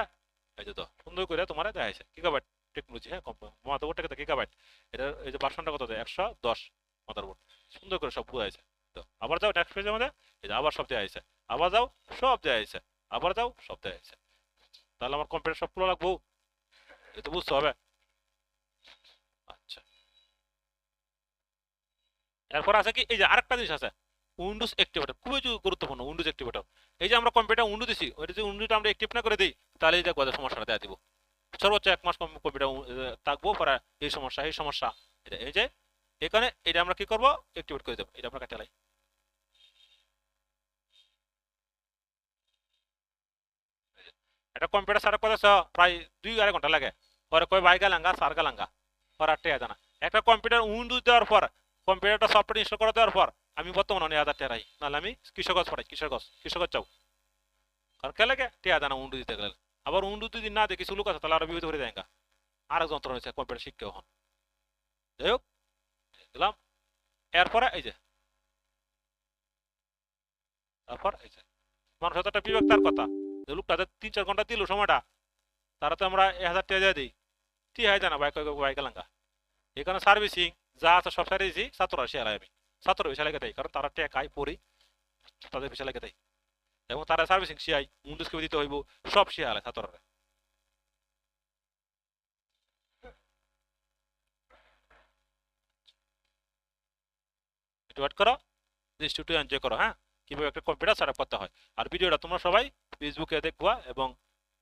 এই যে তো সুন্দর করে তোমার দেখাইছে গিগাবাইট টেকনোলজি। হ্যাঁ, মাদারবোর্ডটা কত গিগাবাইট, এটা এই যে ভার্সনটা কত দেয় 110 মাদারবোর্ড, সুন্দর করে সব বুঝাইছে। তো আবার যাও নেক্সট পেজের মধ্যে, এই যে আবার সব দেখাইছে, আবার যাও সব দেখাইছে, আবার যাও সব দেখাইছে। তাহলে আমার কম্পিউটার সব পুরো লাগবো, এটা বুঝতে হবে। আচ্ছা, এরপর আছে কি, এই যে আরেকটা জিনিস আছে উইন্ডোজ অ্যাক্টিভেটর, খুবই গুরুত্বপূর্ণ উইন্ডোজ অ্যাক্টিভেটর। এই যে আমরা কম্পিউটার উইন্ডো দিছি, ওই যে উইন্ডোটা আমরা অ্যাক্টিভ না করে দিই, তাহলে এই যে সমস্যাটা দেখা দিব। সর্বোচ্চ 1 মাস কম্পিউটার থাকবো, পরে এই সমস্যা এই সমস্যা। এই যে এখানে এটা আমরা কি করব, অ্যাক্টিভেট করে দেবো। এটা আমরা কাটে লাই, এটা কম্পিউটার সারা কথা প্রায় 2-2.5 ঘন্টা লাগে, পরে কয় বাইক গালাঙ্গা সার গালাঙ্গা, পরে আর টেয়া জানা। একটা কম্পিউটার উইন্ডোজ দেওয়ার পর, কম্পিউটারটা সফটওয়্যার ইনস্টল করে দেওয়ার পর আমি বর্তমানে 9,000 টাকা রাই, নাহলে আমি কৃষকগঞ্জ পাঠাই, কৃষকগঞ্জ চাও। কারণ কে লাগে টেয়া জানা উইন্ডোজ দিতে গেলে, আবার উইন্ডোজ যদি না দেখি সুলুক আছে তাহলে আরো বিপদ হয়ে যায়। আরেক যন্ত্র হয়েছে কম্পিউটার শিখতে হন। যাই হোক দিলাম, এরপরে এই যে তারপর এই যে মানুষ হয়তো একটা বিবেক কথা, যে লোকটা 3-4 ঘন্টা দিল সময়টা, তারা তো আমরা 1,000 টাকা দিয়ে দিই, ঠিক হয় জানা বাইক লাঙ্গা। এখানে সার্ভিসিং যা আছে সব সারি দিয়েছি ছাত্ররা সে আমি ছাত্র বিষয় লেগে দেয়, কারণ তারা টেকাই পড়ি তাদের বিষয় লেগে দেয়, এবং তারা সার্ভিসিং শিয়াই উইন্ডোজকে দিতে হইব, সব শিয়া আলায় ছাত্ররা। একটু ওয়েট করো, জিনিসটা এনজয় করো। হ্যাঁ, কিভাবে একটা কম্পিউটার সেট আপ করতে হয়। আর ভিডিওটা তোমরা সবাই ফেসবুকে দেখবা, এবং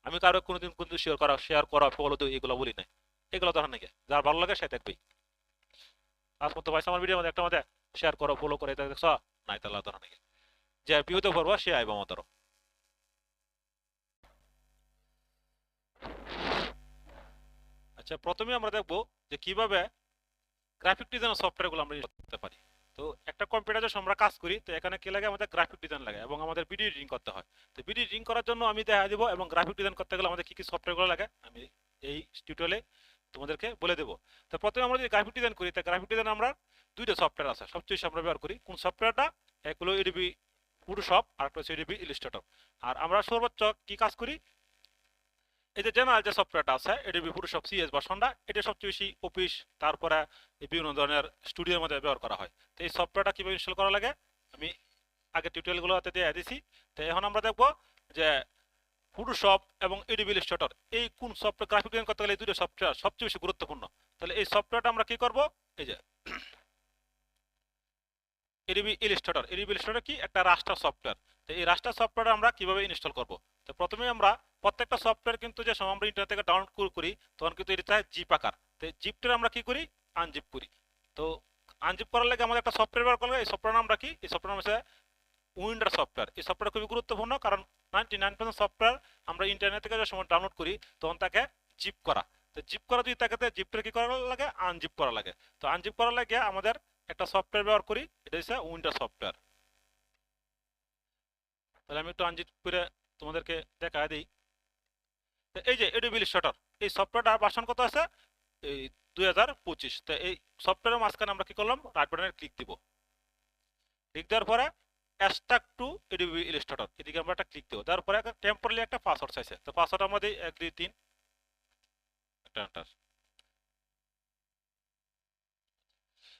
আমি কারো কোনোদিন কিন্তু শেয়ার করা ফলো দিই এগুলো বলি নাই, এগুলো ধর নাকি যার ভালো লাগে সে দেখবেই। আজ মতো পাইছে আমার ভিডিওর মধ্যে একটা মধ্যে শেয়ার করো ফলো করে এটা দেখছো নাই, তাহলে ধর নাকি যে বিপদে পড়বো সে আইব আমার। আচ্ছা, প্রথমে আমরা দেখবো যে কিভাবে গ্রাফিক ডিজাইন সফটওয়্যারগুলো আমরা ইউজ করতে পারি। তো একটা কম্পিউটারে যখন আমরা কাজ করি, তো এখানে কি লাগে, আমাদের গ্রাফিক ডিজাইন লাগে এবং আমাদের ভিডিও এডিটিং করতে হয়। তো ভিডিও এডিটিং করার জন্য আমি দেখা দিব, এবং গ্রাফিক ডিজাইন করতে গেলে আমাদের কি কি সফটওয়্যারগুলো লাগে আমি এই টিউটোরিয়ালে তোমাদেরকে বলে দেবো। তো প্রথমে আমরা যদি গ্রাফিক ডিজাইন করি, তো গ্রাফিক ডিজাইন আমরা দুইটা সফটওয়্যার আছে সবচেয়ে বেশি আমরা ব্যবহার করি। কোন সফটওয়্যারটা, এক হলো এডিবি ফটোশপ আর একটা হচ্ছে এডিবি ইলাস্ট্রেটর। আর আমরা সর্বোচ্চ কি কাজ করি, এই যে জেনারেল যে সফটওয়্যারটা আছে এডিবি ফটোশপ সিএস ভার্সনটা, এটা সবচেয়ে বেশি অফিস তারপরে বিভিন্ন ধরনের স্টুডিওর মধ্যে ব্যবহার করা হয়। তো এই সফটওয়্যারটা কিভাবে ইনস্টল করা লাগে আমি আগে টিউটোরিয়ালগুলোতে দিয়ে দিয়েছি। তো এখন আমরা দেখবো যে ফটোশপ এবং এডিবি ইলাস্ট্রেটর এই কোন সফটওয়্যার গ্রাফিক ডিজাইন করতে গেলে এই দুটো সফটওয়্যার সবচেয়ে বেশি গুরুত্বপূর্ণ। তাহলে এই সফটওয়্যারটা আমরা কি করব, এই যে এডিবি ইলাস্ট্রেটর কি একটা রাস্টার সফটওয়্যার। তো এই রাস্টার সফটওয়্যার আমরা কিভাবে ইনস্টল করব। তো প্রথমে আমরা প্রত্যেকটা সফটওয়্যার কিন্তু যে সময় আমরা ইন্টারনেট থেকে ডাউনলোড করি তখন কিন্তু এটা জি আকার। তো তো জিপটা আমরা কি করি, আনজিপ করি। তো আনজিপ করার লাগে আমাদের একটা সফটওয়্যার ব্যবহার করলে, এই সফটওয়্যার নাম রাখি, এই সফটওয়্যার হচ্ছে উইন্ডোজ সফটওয়্যার। এই সফটওয়্যার খুবই গুরুত্বপূর্ণ, কারণ 99% সফটওয়্যার আমরা ইন্টারনেট থেকে যে সময় ডাউনলোড করি তখন তাকে জিপ করা। তো জিপ করা যদি তাকে জিপটা কি করা লাগে, আনজিপ করা লাগে। তো আনজিপ করার লাগে আমাদের একটা সফটওয়্যার ব্যবহার করি, এটা হচ্ছে উইন্ডোজ সফটওয়্যার। তাহলে আমি একটু আনজিপ করে তোমাদেরকে দেখা দিই। এই যে এডোবি ইলাস্ট্রেটর, এই সফটওয়্যারটার ভার্সন কত আছে, এই 2025। তো এই সফটওয়্যারের মাঝখানে আমরা কি করলাম, রাইট বাটনে ক্লিক দিব। ক্লিক দেওয়ার পরে এক্সট্রাক্ট টু এডোবি ইলাস্ট্রেটর, এদিকে আমরা একটা ক্লিক দেব। তারপরে একটা টেম্পোরারি একটা পাসওয়ার্ড চাইছে, তো পাসওয়ার্ড আমাদের 1 2 3 একটা এন্টার।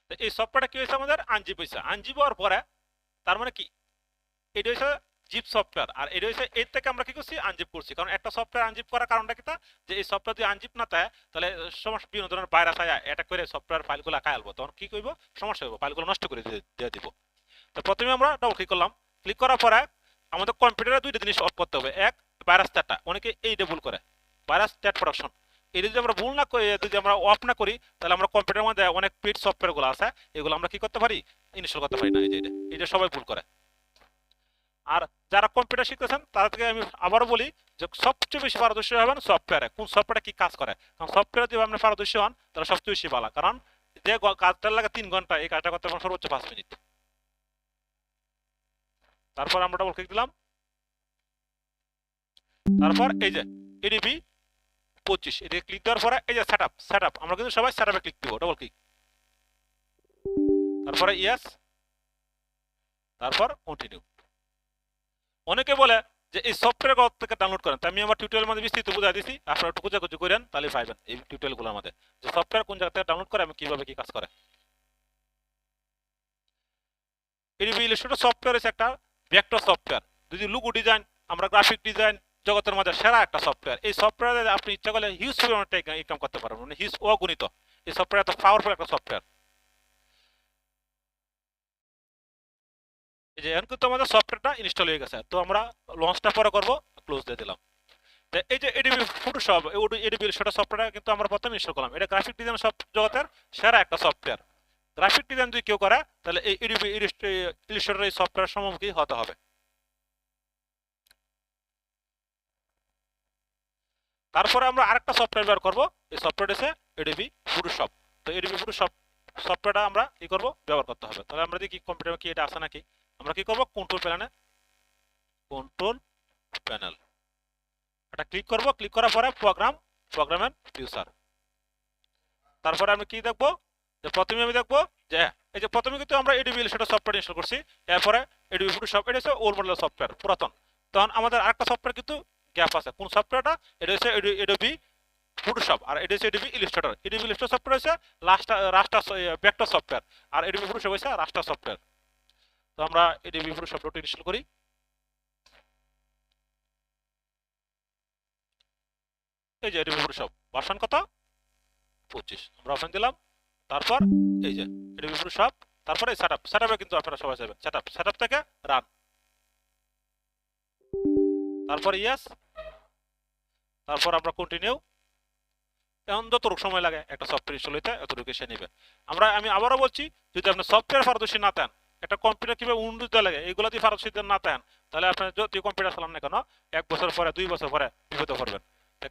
তো এই সফটওয়্যারটা কি হয়েছে, আমাদের আনজিপ হয়েছে। আনজিপ হওয়ার পরে তার মানে কি, এটা হচ্ছে জিপ সফটওয়্যার, আর এটা হচ্ছে এর থেকে আমরা কি করছি, আনজিপ করছি। কারণ একটা সফটওয়্যার আনজিপ করার কারণটা কি, যে এই সফটওয়্যার যদি আনজিপ না থাকে তাহলে সমস্যা, বিভিন্ন ধরনের ভাইরাস আয়া অ্যাটাক করে সফটওয়্যার ফাইলগুলো খাই আলবো, তখন কি করবো, সমস্যা হবে, ফাইলগুলো নষ্ট করে দিয়ে দিব। তো প্রথমে আমরা ডবল ক্লিক করলাম। ক্লিক করার পরে আমাদের কম্পিউটারে দুইটা জিনিস অফ করতে হবে। এক, ভাইরাস চ্যাটটা, অনেকে এইটা ভুল করে, ভাইরাস চ্যাট প্রোটেকশন। এটা যদি আমরা ভুল না করি, যদি আমরা অফ না করি, তাহলে আমরা কম্পিউটারের মধ্যে অনেক পেড সফটওয়্যারগুলো আছে, এগুলো আমরা কি করতে পারি, ইনস্টল করতে পারি না। এই যে এটা সবাই ভুল করে। আর যারা কম্পিউটার শিখতেছেন তাদেরকে আমি আবারও বলি যে সবচেয়ে বেশি পারদর্শী হবেন সফটওয়্যারে, কোন সফটওয়্যারে কি কাজ করে। কারণ সফটওয়্যারে যদি আপনি পারদর্শী হন তাহলে সবচেয়ে বেশি ভালো, কারণ যে কাজটা লাগে 3 ঘন্টা, এই কাজটা করতে পারেন সর্বোচ্চ 5 মিনিট। তারপর আমরা ডবল ক্লিক দিলাম। তারপর এই যে এডিবি 25, এদিকে ক্লিক দেওয়ার পরে এই যে সেটআপ, আমরা কিন্তু সবাই সেটআপে ক্লিক দিব, ডবল ক্লিক। তারপরে ইয়েস, তারপর কন্টিনিউ। অনেকে বলে যে এই সফটওয়্যার কোথা থেকে ডাউনলোড করেন, তাই আমি আমার টিউটোরিয়ালের মধ্যে বিস্তারিত বুঝাই দিছি, আপনারা একটু খোঁজাখুঁজি করেন, তাহলে পাইবেন এই টিউটোরিয়ালগুলোর মধ্যে যে সফটওয়্যার কোন জায়গা থেকে ডাউনলোড করে, আমি কিভাবে কি কাজ করে। এডিবি ইলাস্ট্রেটর সফটওয়্যার হচ্ছে একটা ভেক্টর সফটওয়্যার, যদি লোগো ডিজাইন, আমরা গ্রাফিক ডিজাইন জগতের মধ্যে সেরা একটা সফটওয়্যার। এই সফটওয়্যারে আপনি ইচ্ছা করলে হিউজ পরিমাণে ইনকাম করতে পারবেন, মানে হিউজ অগণিত। এই সফটওয়্যার এত পাওয়ারফুল একটা সফটওয়্যার। এই যে এখন কিন্তু আমাদের সফটওয়্যারটা ইনস্টল হয়ে গেছে, তো আমরা লঞ্চটা পরে করবো, ক্লোজ দিয়ে দিলাম। এই যে ADB Photoshop, ADB Illustrator software কিন্তু আমরা প্রথমে ইনস্টল করলাম। এটা গ্রাফিক ডিজাইন সব জগতের সেরা একটা সফটওয়্যার। গ্রাফিক ডিজাইন যদি কেউ করে তাহলে এই এডিবি ইলাস্ট্রেটর এই সফটওয়্যার সম্মুখী হতে হবে। তারপরে আমরা আরেকটা সফটওয়্যার ব্যবহার করব, এই সফটওয়্যার হচ্ছে এডিবি ফটোশপ। তো এডিবি ফটোশপ সফটওয়্যারটা আমরা কি করব, ব্যবহার করতে হবে। তাহলে আমরা দেখি কম্পিউটারে কি এটা আছে নাকি। আমরা কি করব, কন্ট্রোল প্যানেল এটা ক্লিক করব। ক্লিক করার পরে প্রোগ্রাম এন্ড ফিউচার। তারপরে আমি কি দেখব, যে প্রথমে আমি দেখব যে এই যে প্রথমে কিন্তু আমরা এডিবি ইলাস্ট্রেটর সফটওয়্যার ইনস্টল করছি, এরপরে এডিবি ফটোশপ, এটা হচ্ছে ওল্ড মডেল সফটওয়্যার, পুরাতন। তখন আমাদের আরেকটা সফটওয়্যার কিন্তু গ্যাপ আছে, কোন সফটওয়্যারটা, এটা হচ্ছে এডিবি ফটোশপ, আর এটা হচ্ছে ADB Illustrator. ADB Illustrator software হচ্ছে রাস্টার ভেক্টর সফটওয়্যার, আর এডিবি ফটোশপ হচ্ছে রাস্টার সফটওয়্যার। তো আমরা এডিবি ফটোশপটা ইনস্টল করি। এই যে এডিবি ফটোশপ ভার্সন কত, 25, আমরা ওপেন দিলাম। তারপর এই যে এডিবি ফটোশপ, তারপরে সেটআপে কিন্তু আপনারা সবাই যাবেন, সেটআপ থেকে রান, তারপর ইয়েস, তারপর আমরা কন্টিনিউ। এখন যতটুকু সময় লাগে একটা সফটওয়্যার ইনস্টল হইতে, এতটুকু সে নেবে। আমি আবারও বলছি, যদি আপনি সফটওয়্যার পারদর্শী না দেন, একটা কম্পিউটার কিভাবে উন্নতি দেওয়া লাগে এগুলো যদি পারদর্শী না দেন, তাহলে আপনি যত কম্পিউটার চালান না কেন 1 বছর পরে 2 বছর পরে বিপদে পড়বেন।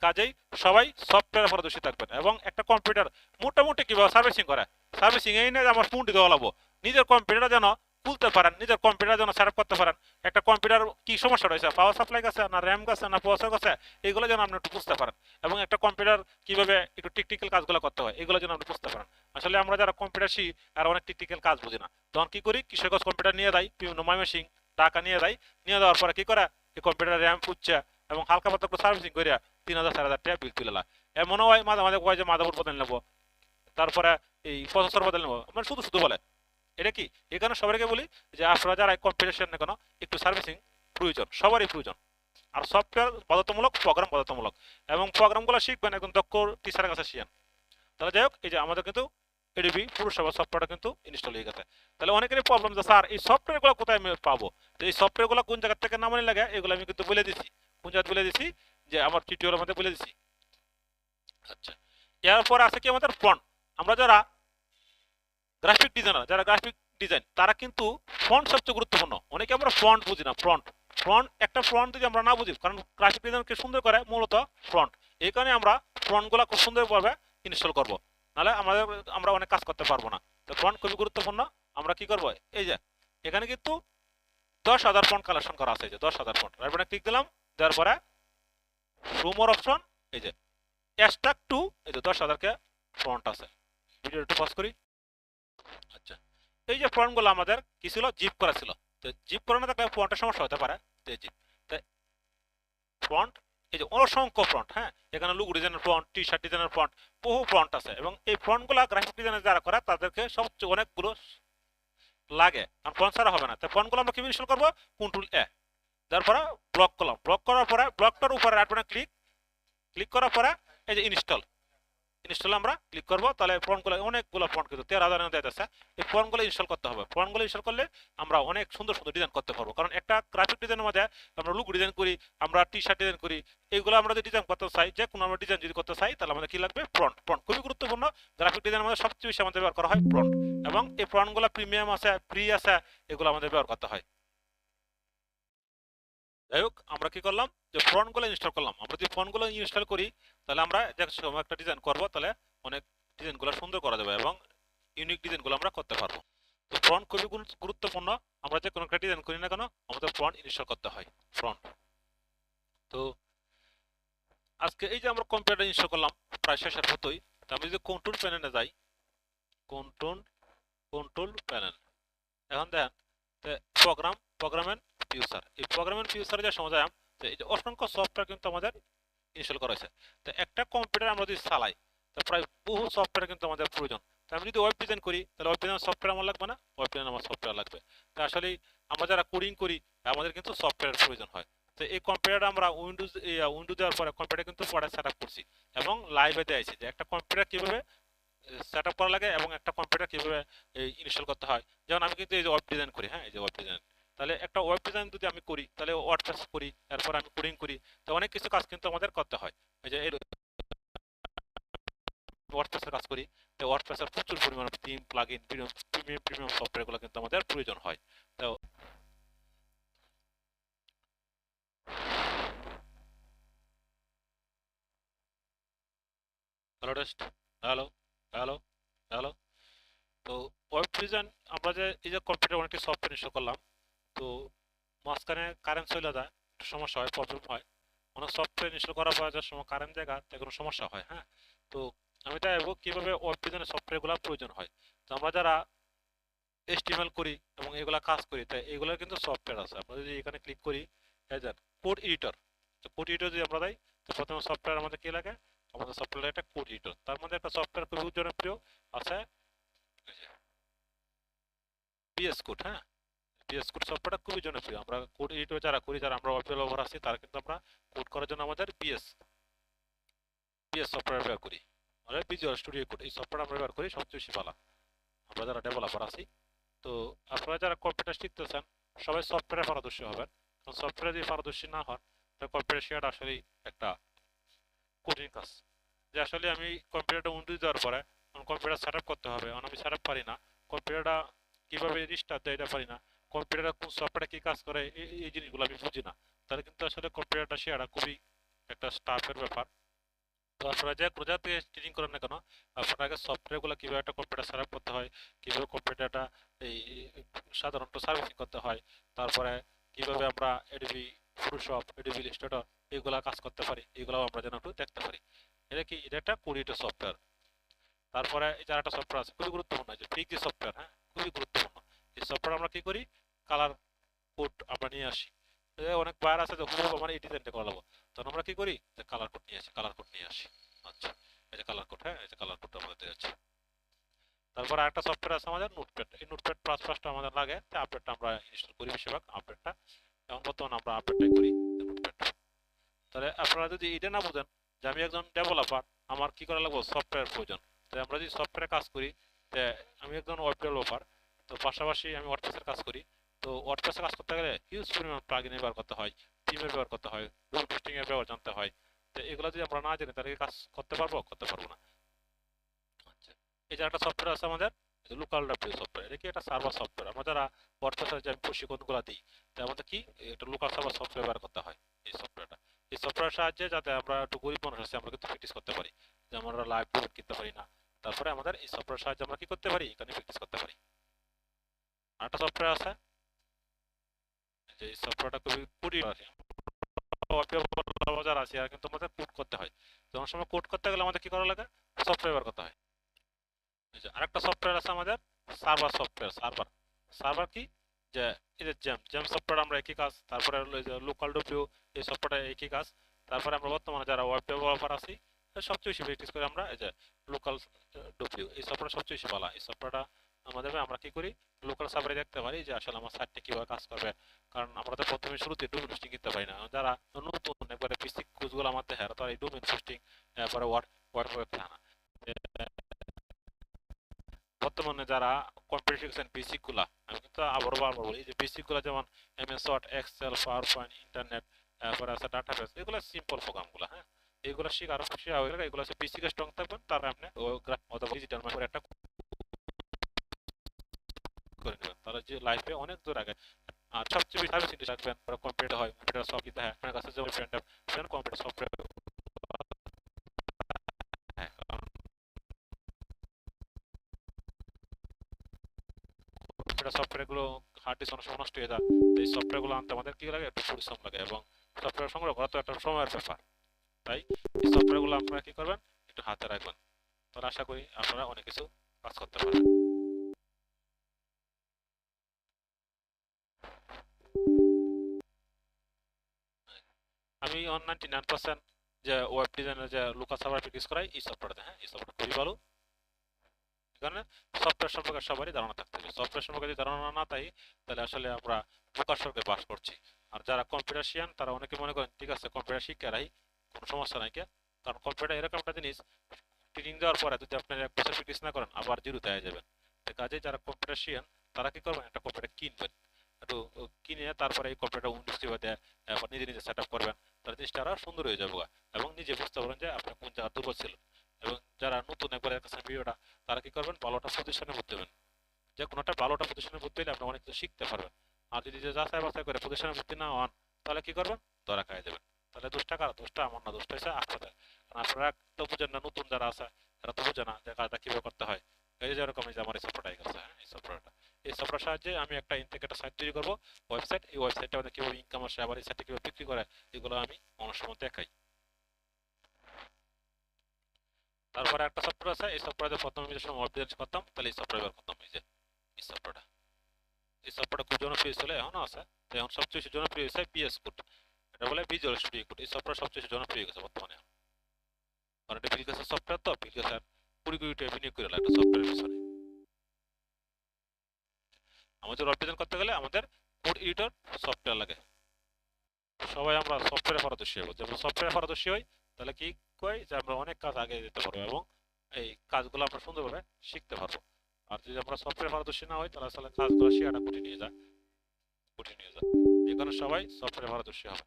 কাজেই সবাই সফটওয়্যার পারদর্শী থাকবেন। এবং একটা কম্পিউটার মোটামুটি কিভাবে সার্ভিসিং করে, সার্ভিসিং এই না যে আমার পুঁটি দেওয়া লাগবো, নিজের কম্পিউটার যেন খুলতে পারেন, নিজের কম্পিউটার যেন সেটআপ করতে পারেন। একটা কম্পিউটার কি সমস্যা রয়েছে, পাওয়ার সাপ্লাই গেছে না, র্যাম গেছে না, প্রসেসর গেছে, এগুলো যেন আপনি একটু বুঝতে পারেন। এবং একটা কম্পিউটার কিভাবে একটু টেকনিক্যাল কাজগুলো করতে হয়, এগুলো যেন আপনি বুঝতে পারেন। আসলে আমরা যারা কম্পিউটার শিখি আর অনেক টেকনিক্যাল কাজ বুঝি না, তখন কি করি, কিশোরগঞ্জ কম্পিউটার নিয়ে যাই, বিভিন্ন ময়মনসিংহ, ঢাকা নিয়ে যাই। নিয়ে যাওয়ার পরে কি করে, এই কম্পিউটার র্যাম পুচ্ছে এবং হালকা পাতলা একটু সার্ভিসিং করিয়া 3000 4000 টাকা বিল তুলে লা। এমনও হয় মাঝে মাঝে কয় যে মাদারবোর্ড বদল নেবো, তারপরে এই প্রসেসর বদল নেবো, মানে শুধু বলে। এটা কি, এখানে সবাইকে বলি যে আপনারা যারা কম্পিউটার না কেন, একটু সার্ভিসিং প্রয়োজন, সবারই প্রয়োজন। আর সফটওয়্যার বাধ্যতামূলক, প্রোগ্রাম বাধ্যতামূলক, এবং প্রোগ্রামগুলো শিখবেন একদম দক্ষ টিচারের কাছে শিখেন। তাহলে যাই হোক, এই যে আমাদের কিন্তু এডিবি ফটোশপ সফটওয়্যারটা কিন্তু ইনস্টল হয়ে গেছে। তাহলে অনেকেরই প্রবলেম যে স্যার এই সফটওয়্যারগুলো কোথায় আমি পাবো, তো এই সফটওয়্যারগুলো কোন জায়গা থেকে নামানি লাগে এগুলো আমি কিন্তু বলে দিছি, কোন জায়গায় বলে দিছি, যে আমার টিউটোরিয়ালের মধ্যে বলে দিছি। আচ্ছা, এরপর আছে কি আমাদের ফন্ট। আমরা যারা গ্রাফিক ডিজাইনার, যারা গ্রাফিক ডিজাইন, তারা কিন্তু ফন্ট সবচেয়ে গুরুত্বপূর্ণ। অনেকে আমরা ফন্ট বুঝি না। ফ্রন্ট ফ্রন্ট একটা ফ্রন্ট যদি আমরা না বুঝি, কারণ গ্রাফিক ডিজাইনকে সুন্দর করে মূলত ফ্রন্ট, এই কারণে আমরা ফ্রন্টগুলো খুব সুন্দরভাবে ইনস্টল করব, নাহলে আমরা অনেক কাজ করতে পারবো না। তো ফ্রন্ট খুবই গুরুত্বপূর্ণ। আমরা কি করব, এই যে এখানে কিন্তু 10,000 ফন্ট কালেকশন করা আছে। এই যে 10,000 ফন্ট, রাইট বাটনে ক্লিক দিলাম, দেওয়ার পরে শো মোর অপশন, এই যে এক্সট্রাক্ট টু, এই যে 10,000 কে ফন্ট আছে। ভিডিও একটু পজ করি। আচ্ছা, এই যে ফন্টগুলো আমাদের কি ছিল, জিপ করা ছিল। তো জিপ করা না থাকলে ফন্টের সমস্যা হতে পারে। তো জিপ, তো ফন্ট, এই যে অসংখ্য ফন্ট, হ্যাঁ, এখানে লুগো ডিজাইনের ফন্ট, টি শার্ট ডিজাইনের ফন্ট, বহু ফন্ট আছে। এবং এই ফন্টগুলো গ্রাফিক ডিজাইনার যারা করে তাদেরকে সবচেয়ে অনেকগুলো লাগে, কারণ ফন্ট ছাড়া হবে না। তো ফন্টগুলো আমরা কিভাবে ইনস্টল করবো, কন্ট্রোল এ, তারপরে ব্লক করলাম। ব্লক করার পরে ব্লকটার উপরে রাইট বাটনে ক্লিক, ক্লিক করার পরে এই যে ইনস্টল, ইনস্টল আমরা ক্লিক করবো। তাহলে ফন্টগুলো, অনেকগুলো ফন্ট কিন্তু 13,000 দিতেছে। এই ফন্টগুলো ইনস্টল করতে হবে। ফন্টগুলো ইনস্টল করলে আমরা অনেক সুন্দর সুন্দর ডিজাইন করতে পারবো। কারণ একটা গ্রাফিক ডিজাইনের মধ্যে আমরা লুক ডিজাইন করি, আমরা টি শার্ট ডিজাইন করি, এইগুলো আমরা যদি ডিজাইন করতে চাই, যে কোনো আমরা ডিজাইন যদি করতে চাই, তাহলে আমাদের কি লাগবে, ফ্রন্ট। ফ্রন্ট খুবই গুরুত্বপূর্ণ। গ্রাফিক ডিজাইনের মধ্যে সবচেয়ে বেশি আমাদের ব্যবহার করা হয় ফ্রন্ট, এবং এই ফ্রন্টগুলো প্রিমিয়াম আছে, ফ্রি আছে, এগুলো আমাদের ব্যবহার করতে হয়। যাই হোক, আমরা কি করলাম, যে ফন্টগুলো ইনস্টল করলাম। আমরা যদি ফন্টগুলো ইনস্টল করি, তাহলে আমরা যে সময় একটা ডিজাইন করব, তাহলে অনেক ডিজাইনগুলো সুন্দর করা যাবে এবং ইউনিক ডিজাইনগুলো আমরা করতে পারবো। তো ফন্ট খুবই গুরুত্বপূর্ণ। আমরা যে কোনো একটা ডিজাইন করি না কেন, আমাদের ফন্ট ইনস্টল করতে হয়, ফন্ট। তো আজকে এই যে আমরা কম্পিউটার ইনস্টল করলাম প্রায় শেষের মতোই। তো আমি যদি কন্ট্রোল প্যানেলে যাই, কন্ট্রোল প্যানেল, এখন দেখেন প্রোগ্রাম এন্ড ফিউচার। এই প্রোগ্রাম এন্ড ফিউচারে যে সময় এই যে অসংখ্য সফটওয়্যার কিন্তু আমাদের ইনস্টল করা হয়েছে। তো একটা কম্পিউটার আমরা যদি চালাই, তো প্রায় বহু সফটওয়্যার কিন্তু আমাদের প্রয়োজন। তো আমি যদি ওয়েব ডিজাইন করি, তাহলে ওয়েব ডিজাইন সফটওয়্যার আমার লাগবে না, ওয়েব ডিজাইন আমার সফটওয়্যার লাগবে। তো আসলে আমরা যারা কোডিং করি, আমাদের কিন্তু সফটওয়্যারের প্রয়োজন হয়। তো এই কম্পিউটার আমরা উইন্ডোজ দেওয়ার পরে কম্পিউটার কিন্তু পরে সেট আপ করছি এবং লাইভে দিয়েছি যে একটা কম্পিউটার কিভাবে সেট আপ করা লাগে এবং একটা কম্পিউটার কিভাবে ইনস্টল করতে হয়। যেমন আমি কিন্তু এই যে ওয়েব ডিজাইন করি, হ্যাঁ, এই যে ওয়েব ডিজাইন, তাহলে একটা ওয়েব ডিজাইন যদি আমি করি, তাহলে ওয়ার্ডপ্রেস করি, তারপর আমি কোডিং করি, তো অনেক কিছু কাজ কিন্তু আমাদের করতে হয়। এই যে ওয়ার্ডপ্রেসের কাজ করি, তো ওয়ার্ডপ্রেসের প্রচুর পরিমাণে থিম, প্লাগইন, প্রিমিয়াম সফটওয়্যারগুলো কিন্তু আমাদের প্রয়োজন হয়। তো hello test, hello, hello, hello. তো ওয়েব ডিজাইন, আমরা যে এই যে কম্পিউটার অনেকটি সফটওয়্যার ইনস্টল করলাম, তো মাঝখানে কারেন্ট চলে যায়, একটু সমস্যা হয়, প্রবলেম হয়। অনেক সফটওয়্যার ইনস্টল করার পর যার সময় কারেন্ট জায়গা, কোনো সমস্যা হয়, হ্যাঁ। তো আমি চাইবো কিভাবে ওয়েব ডিজাইনের সফটওয়্যারগুলো প্রয়োজন হয়। তো আমরা যারা HTML করি এবং এগুলা কাজ করি, তাই এগুলোর কিন্তু সফটওয়্যার আছে। আমরা যদি এখানে ক্লিক করি, এই যে কোড এডিটর, তো কোড এডিটর যদি আমরা দেই, তো প্রথমে সফটওয়্যার আমাদের কি লাগে, আমাদের সফটওয়্যার একটা কোড এডিটর। তার মধ্যে একটা সফটওয়্যার খুবই জনপ্রিয় আছে, পিএস কোড, হ্যাঁ, পিএস কোড সফটওয়্যারটা খুবই জনপ্রিয়। আমরা কোড এডিটর যারা করি, যারা আমরা ওয়েব ডেভেলপার আছি, তারা কিন্তু আমরা কোড করার জন্য আমাদের পিএস সফটওয়্যার ব্যবহার করি। আমরা ভিজুয়াল স্টুডিও কোড, এই সফটওয়্যার আমরা ব্যবহার করি, সবচেয়ে বেশি ভালো আমরা যারা ডেভেলপার আছি। তো আপনারা যারা কম্পিউটার শিখতেছেন, সবাই সফটওয়্যারে পারদর্শী হবেন। কারণ সফটওয়্যারে যদি পারদর্শী না হন, তাহলে কম্পিউটার শেখাটা আসলে একটা কঠিন কাজ। যে আসলে আমি কম্পিউটারটা উইন্ডোজ দেওয়ার পরে কম্পিউটার সেট আপ করতে হবে, আমি সেট আপ পারি না। কম্পিউটারটা কিভাবে রিস্টার্ট দেয় এটা পারি না। কম্পিউটারে কোন সফটওয়্যারে কি কাজ করে, এই জিনিসগুলো আমি বুঝি না। তাহলে কিন্তু আসলে কম্পিউটারটা শেখাটা খুবই একটা স্টাফের ব্যাপার। তো আপনারা যে কোথা থেকে ট্রেনিং করেন না কেন, আপনার আগে সফটওয়্যারগুলো কিভাবে একটা কম্পিউটার সেট আপ করতে হয়, কিভাবে কম্পিউটারটা এই সাধারণত সার্ভিসিং করতে হয়, তারপরে কিভাবে আমরা এডোবি ফটোশপ, এডোবি ইলাস্ট্রেটর এগুলা কাজ করতে পারি, এগুলাও আমরা যেন একটু দেখতে পারি। এটা কি, এটা একটা কোডিটো সফটওয়্যার। তারপরে এই যার একটা সফটওয়্যার আছে খুবই গুরুত্বপূর্ণ, যে পিক্সি সফটওয়্যার, হ্যাঁ, খুবই গুরুত্বপূর্ণ। এই সফটওয়্যার আমরা কি করি, কালার কোড আমরা নিয়ে আসি। অনেক বাইর আছে যে খুব আমার এই ডিজাইনটা করা লাগবে, তখন আমরা কি করি, যে কালার কোড নিয়ে আসি, কালার কোড নিয়ে আসি। আচ্ছা, এই যে কালার কোড, হ্যাঁ, এই যে কালার কোডটা আমাদের আছে। তারপর আরেকটা সফটওয়্যার আছে আমাদের নোটপ্যাড। এই নোটপ্যাড প্লাস প্লাসটা আমাদের লাগে, তাই আপডেটটা আমরা ইনস্টল করি বেশিরভাগ, আপডেটটা এখন বর্তমানে আমরা আপডেটটাই করি নোটপ্যাড। তাহলে আপনারা যদি এটা না বুঝেন যে আমি একজন ডেভেলপার, আমার কি করা লাগবে, সফটওয়্যার প্রয়োজন। তাই আমরা যদি সফটওয়্যারে কাজ করি, আমি একজন ওয়েব ডেভেলপার, তো পাশাপাশি আমি ওয়ার্ডপ্রেসের কাজ করি। তো ওয়ার্ডপ্রেসের কাজ করতে গেলে হিউজ পরিমাণ প্লাগইন ব্যবহার করতে হয়, থিমের ব্যবহার করতে হয়, রুল টেস্টিং এর ব্যবহার জানতে হয়। তো এগুলো যদি আমরা না জানি, তাহলে কাজ করতে পারবো না। এই যে একটা সফটওয়্যার আছে আমাদের লোকাল ডাব্লিউ সফটওয়্যার, এটা কি একটা সার্ভার সফটওয়্যার। আমরা যারা ওয়ার্ডপ্রেসের যে প্রশিক্ষণগুলো দিই, তার মধ্যে কি একটা লোকাল সার্ভার সফটওয়্যার ব্যবহার করতে হয় এই সফটওয়্যারটা। এই সফটওয়্যার সাহায্যে যাতে আমরা একটু গরিব মানুষ আছে আমরা কিন্তু প্র্যাকটিস করতে পারি, যে আমরা লাইভ ডোমেইন কিনতে পারি না, তারপরে আমাদের এই সফটওয়্যার সাহায্যে আমরা কি করতে পারি, এখানে প্র্যাকটিস করতে পারি। আরেকটা সফটওয়্যার আছে যে এই সফটওয়্যারটা খুবই কুড়ি বাজার আছে, আর কিন্তু আমাদের কোড করতে হয়। তো অনেক সময় কোড করতে গেলে আমাদের কি করা লাগে, সফটওয়্যার ব্যবহার করতে হয়। এই যে আরেকটা সফটওয়্যার আছে আমাদের সার্ভার সফটওয়্যার। সার্ভার সার্ভার কি, যে এই যে জেম জেম সফটওয়্যার আমরা একই কাজ, তারপরে হলো এই যে লোকাল ডব্লিউ এই সফটওয়্যার একই কাজ, তারপরে আমরা বর্তমানে যারা ওয়েব ডেভেলপার আছি সবচেয়ে বেশি প্র্যাকটিস করি আমরা এই যে লোকাল ডব্লিউ এই সফটওয়্যার সবচেয়ে বেশি ভালো। এই সফটওয়্যারটা আমাদের আমরা কি করি লোকাল সার্ভারে দেখতে পারি যে আসলে আমার সাইটটা কিভাবে কাজ করবে, কারণ আমরা তো প্রথমে শুরুতে ডোমেইন হোস্টিং কিনতে পারি না। যারা নতুন একবারে বেসিক কোর্সগুলো আমাদের হ্যাঁ তারা এই ডোমেইন হোস্টিং তারপরে ওয়ার্ড থাকে না। বর্তমানে যারা কম্পিউটার শিখছেন বেসিক গুলা, আমি কিন্তু আবারও বারবার বলি যে বেসিক গুলা যেমন MS Word, Excel, PowerPoint, internet, তারপরে আছে ডাটাবেস, এগুলো সিম্পল প্রোগ্রাম গুলা। হ্যাঁ এগুলো শিখে আরো খুশি হয়ে গেলে, এগুলো হচ্ছে বেসিক স্ট্রং থাকবেন, তার আপনি অথবা ডিজিটাল মার্কেট একটা করে নেবেন, তাহলে যে লাইফে অনেক দূর আগে। আর সবচেয়ে বেশি সার্ভিস ইন্ডাস্ট্রি রাখবেন, কম্পিউটার হয় কম্পিউটার সব কিনতে হয় আপনার কাছে যেমন ফ্রেন্ড কম্পিউটার সফটওয়্যার, হ্যাঁ কারণ কম্পিউটার সফটওয়্যার গুলো হার্ড ডিস্ক অনেক সময় নষ্ট হয়ে যায়। এই সফটওয়্যার গুলো আনতে আমাদের কি লাগে, একটু পরিশ্রম লাগে, এবং সফটওয়্যার সংগ্রহ করা তো একটা সময়ের ব্যাপার। তাই এই সফটওয়্যার গুলো আপনারা কি করবেন, একটু হাতে রাখবেন, তাহলে আশা করি আপনারা অনেক কিছু কাজ করতে পারবেন। আমি 99% যে ওয়েব ডিজাইনের যে লোকাল সার্ভার প্র্যাকটিস করাই এই সফটওয়্যারতে। হ্যাঁ এই সফটওয়্যার খুবই ভালো। এখানে সফটওয়্যার সম্পর্কে সবারই ধারণা থাকতে হবে। সফটওয়্যার সম্পর্কে যদি ধারণা না থাকে তাহলে আসলে আমরা বোকার স্বর্গে বাস করছি। আর যারা কম্পিউটার শিয়ান তারা অনেকে মনে করেন ঠিক আছে কম্পিউটার শিখে রাখি কোনো সমস্যা নাই কে, কারণ কম্পিউটার এরকম একটা জিনিস ট্রেনিং দেওয়ার পরে যদি আপনি 1 বছর প্র্যাকটিস না করেন আবার জিরোতে হয়ে যাবেন। তো কাজেই যারা কম্পিউটার শিয়ান তারা কি করবেন, একটা কম্পিউটার কিনবেন, একটু কিনে তারপরে এই কম্পিউটার উইন্ডোজ কিভাবে নিজে নিজে সেট আপ করবেন, তার জিনিসটা আরো সুন্দর হয়ে যাবে এবং নিজে বুঝতে পারবেন যে আপনি কোন জায়গা দুর্বল ছিল। এবং যারা নতুন একবার কাছে ভিডিওটা, তারা কি করবেন ভালোটা প্রতিষ্ঠানে ভর্তি হবেন, যে কোনো একটা ভালোটা প্রতিষ্ঠানে ভর্তি হলে আপনি অনেক কিছু শিখতে পারবেন। আর যদি যে যাচাই বাছাই করে প্রতিষ্ঠানে ভর্তি না হন তাহলে কি করবেন, ধরা খাই দেবেন। তাহলে দোষটা কার, দোষটা আমার না, দোষটা হচ্ছে আপনাদের। কারণ আপনারা তো বুঝেন না, নতুন যারা আছে তারা তো বুঝে না যে কাজটা কিভাবে করতে হয়। এই যে যেরকম এই যে আমার এই সফটওয়্যার গেছে, হ্যাঁ এই সফটওয়্যারটা, এই সফটওয়্যার সাহায্যে আমি একটা থেকে একটা সাইট তৈরি করবো, ওয়েবসাইট। এই ওয়েবসাইটটা আমাদের কিভাবে ইনকাম আসে, আবার এই সাইটটা কিভাবে বিক্রি করে, এগুলো আমি অনেক সময় দেখাই। তারপরে একটা সফটওয়্যার আছে, এই সফটওয়্যারে প্রথমে আমি যে সময় ওয়েব ডিজাইন করতাম তাহলে এই সফটওয়্যার ব্যবহার করতাম। এই যে এই সফটওয়্যারটা, এই সফটওয়্যারটা খুব জনপ্রিয় ছিল, এখনো আছে। তো এখন সবচেয়ে বেশি জনপ্রিয় হয়েছে পিএস কোড, এটা বলে ভিজুয়াল স্টুডিও কোড। এই সফটওয়্যার সবচেয়ে বেশি জনপ্রিয় হয়ে গেছে বর্তমানে, কারণ এটা বিল গেছের সফটওয়্যার, তো বিল গেছে কুড়ি কোটি টাকা বিনিয়োগ করে একটা সফটওয়্যারের পিছনে। আমাদের ওয়েব ডিজাইন করতে গেলে আমাদের কোড এডিটর সফটওয়্যার লাগে। সবাই আমরা সফটওয়্যারে পারদর্শী হবো, যেমন সফটওয়্যারে পারদর্শী হই তাহলে কি কই যে আমরা অনেক কাজ আগে যেতে পারবো এবং এই কাজগুলো আমরা সুন্দরভাবে শিখতে পারবো। আর যদি আমরা সফটওয়্যার পারদর্শী না হই তাহলে আসলে কাজগুলো শেখাটা কঠিন হয়ে যায়, কঠিন হয়ে যায়। এই কারণে সবাই সফটওয়্যারে পারদর্শী হবে।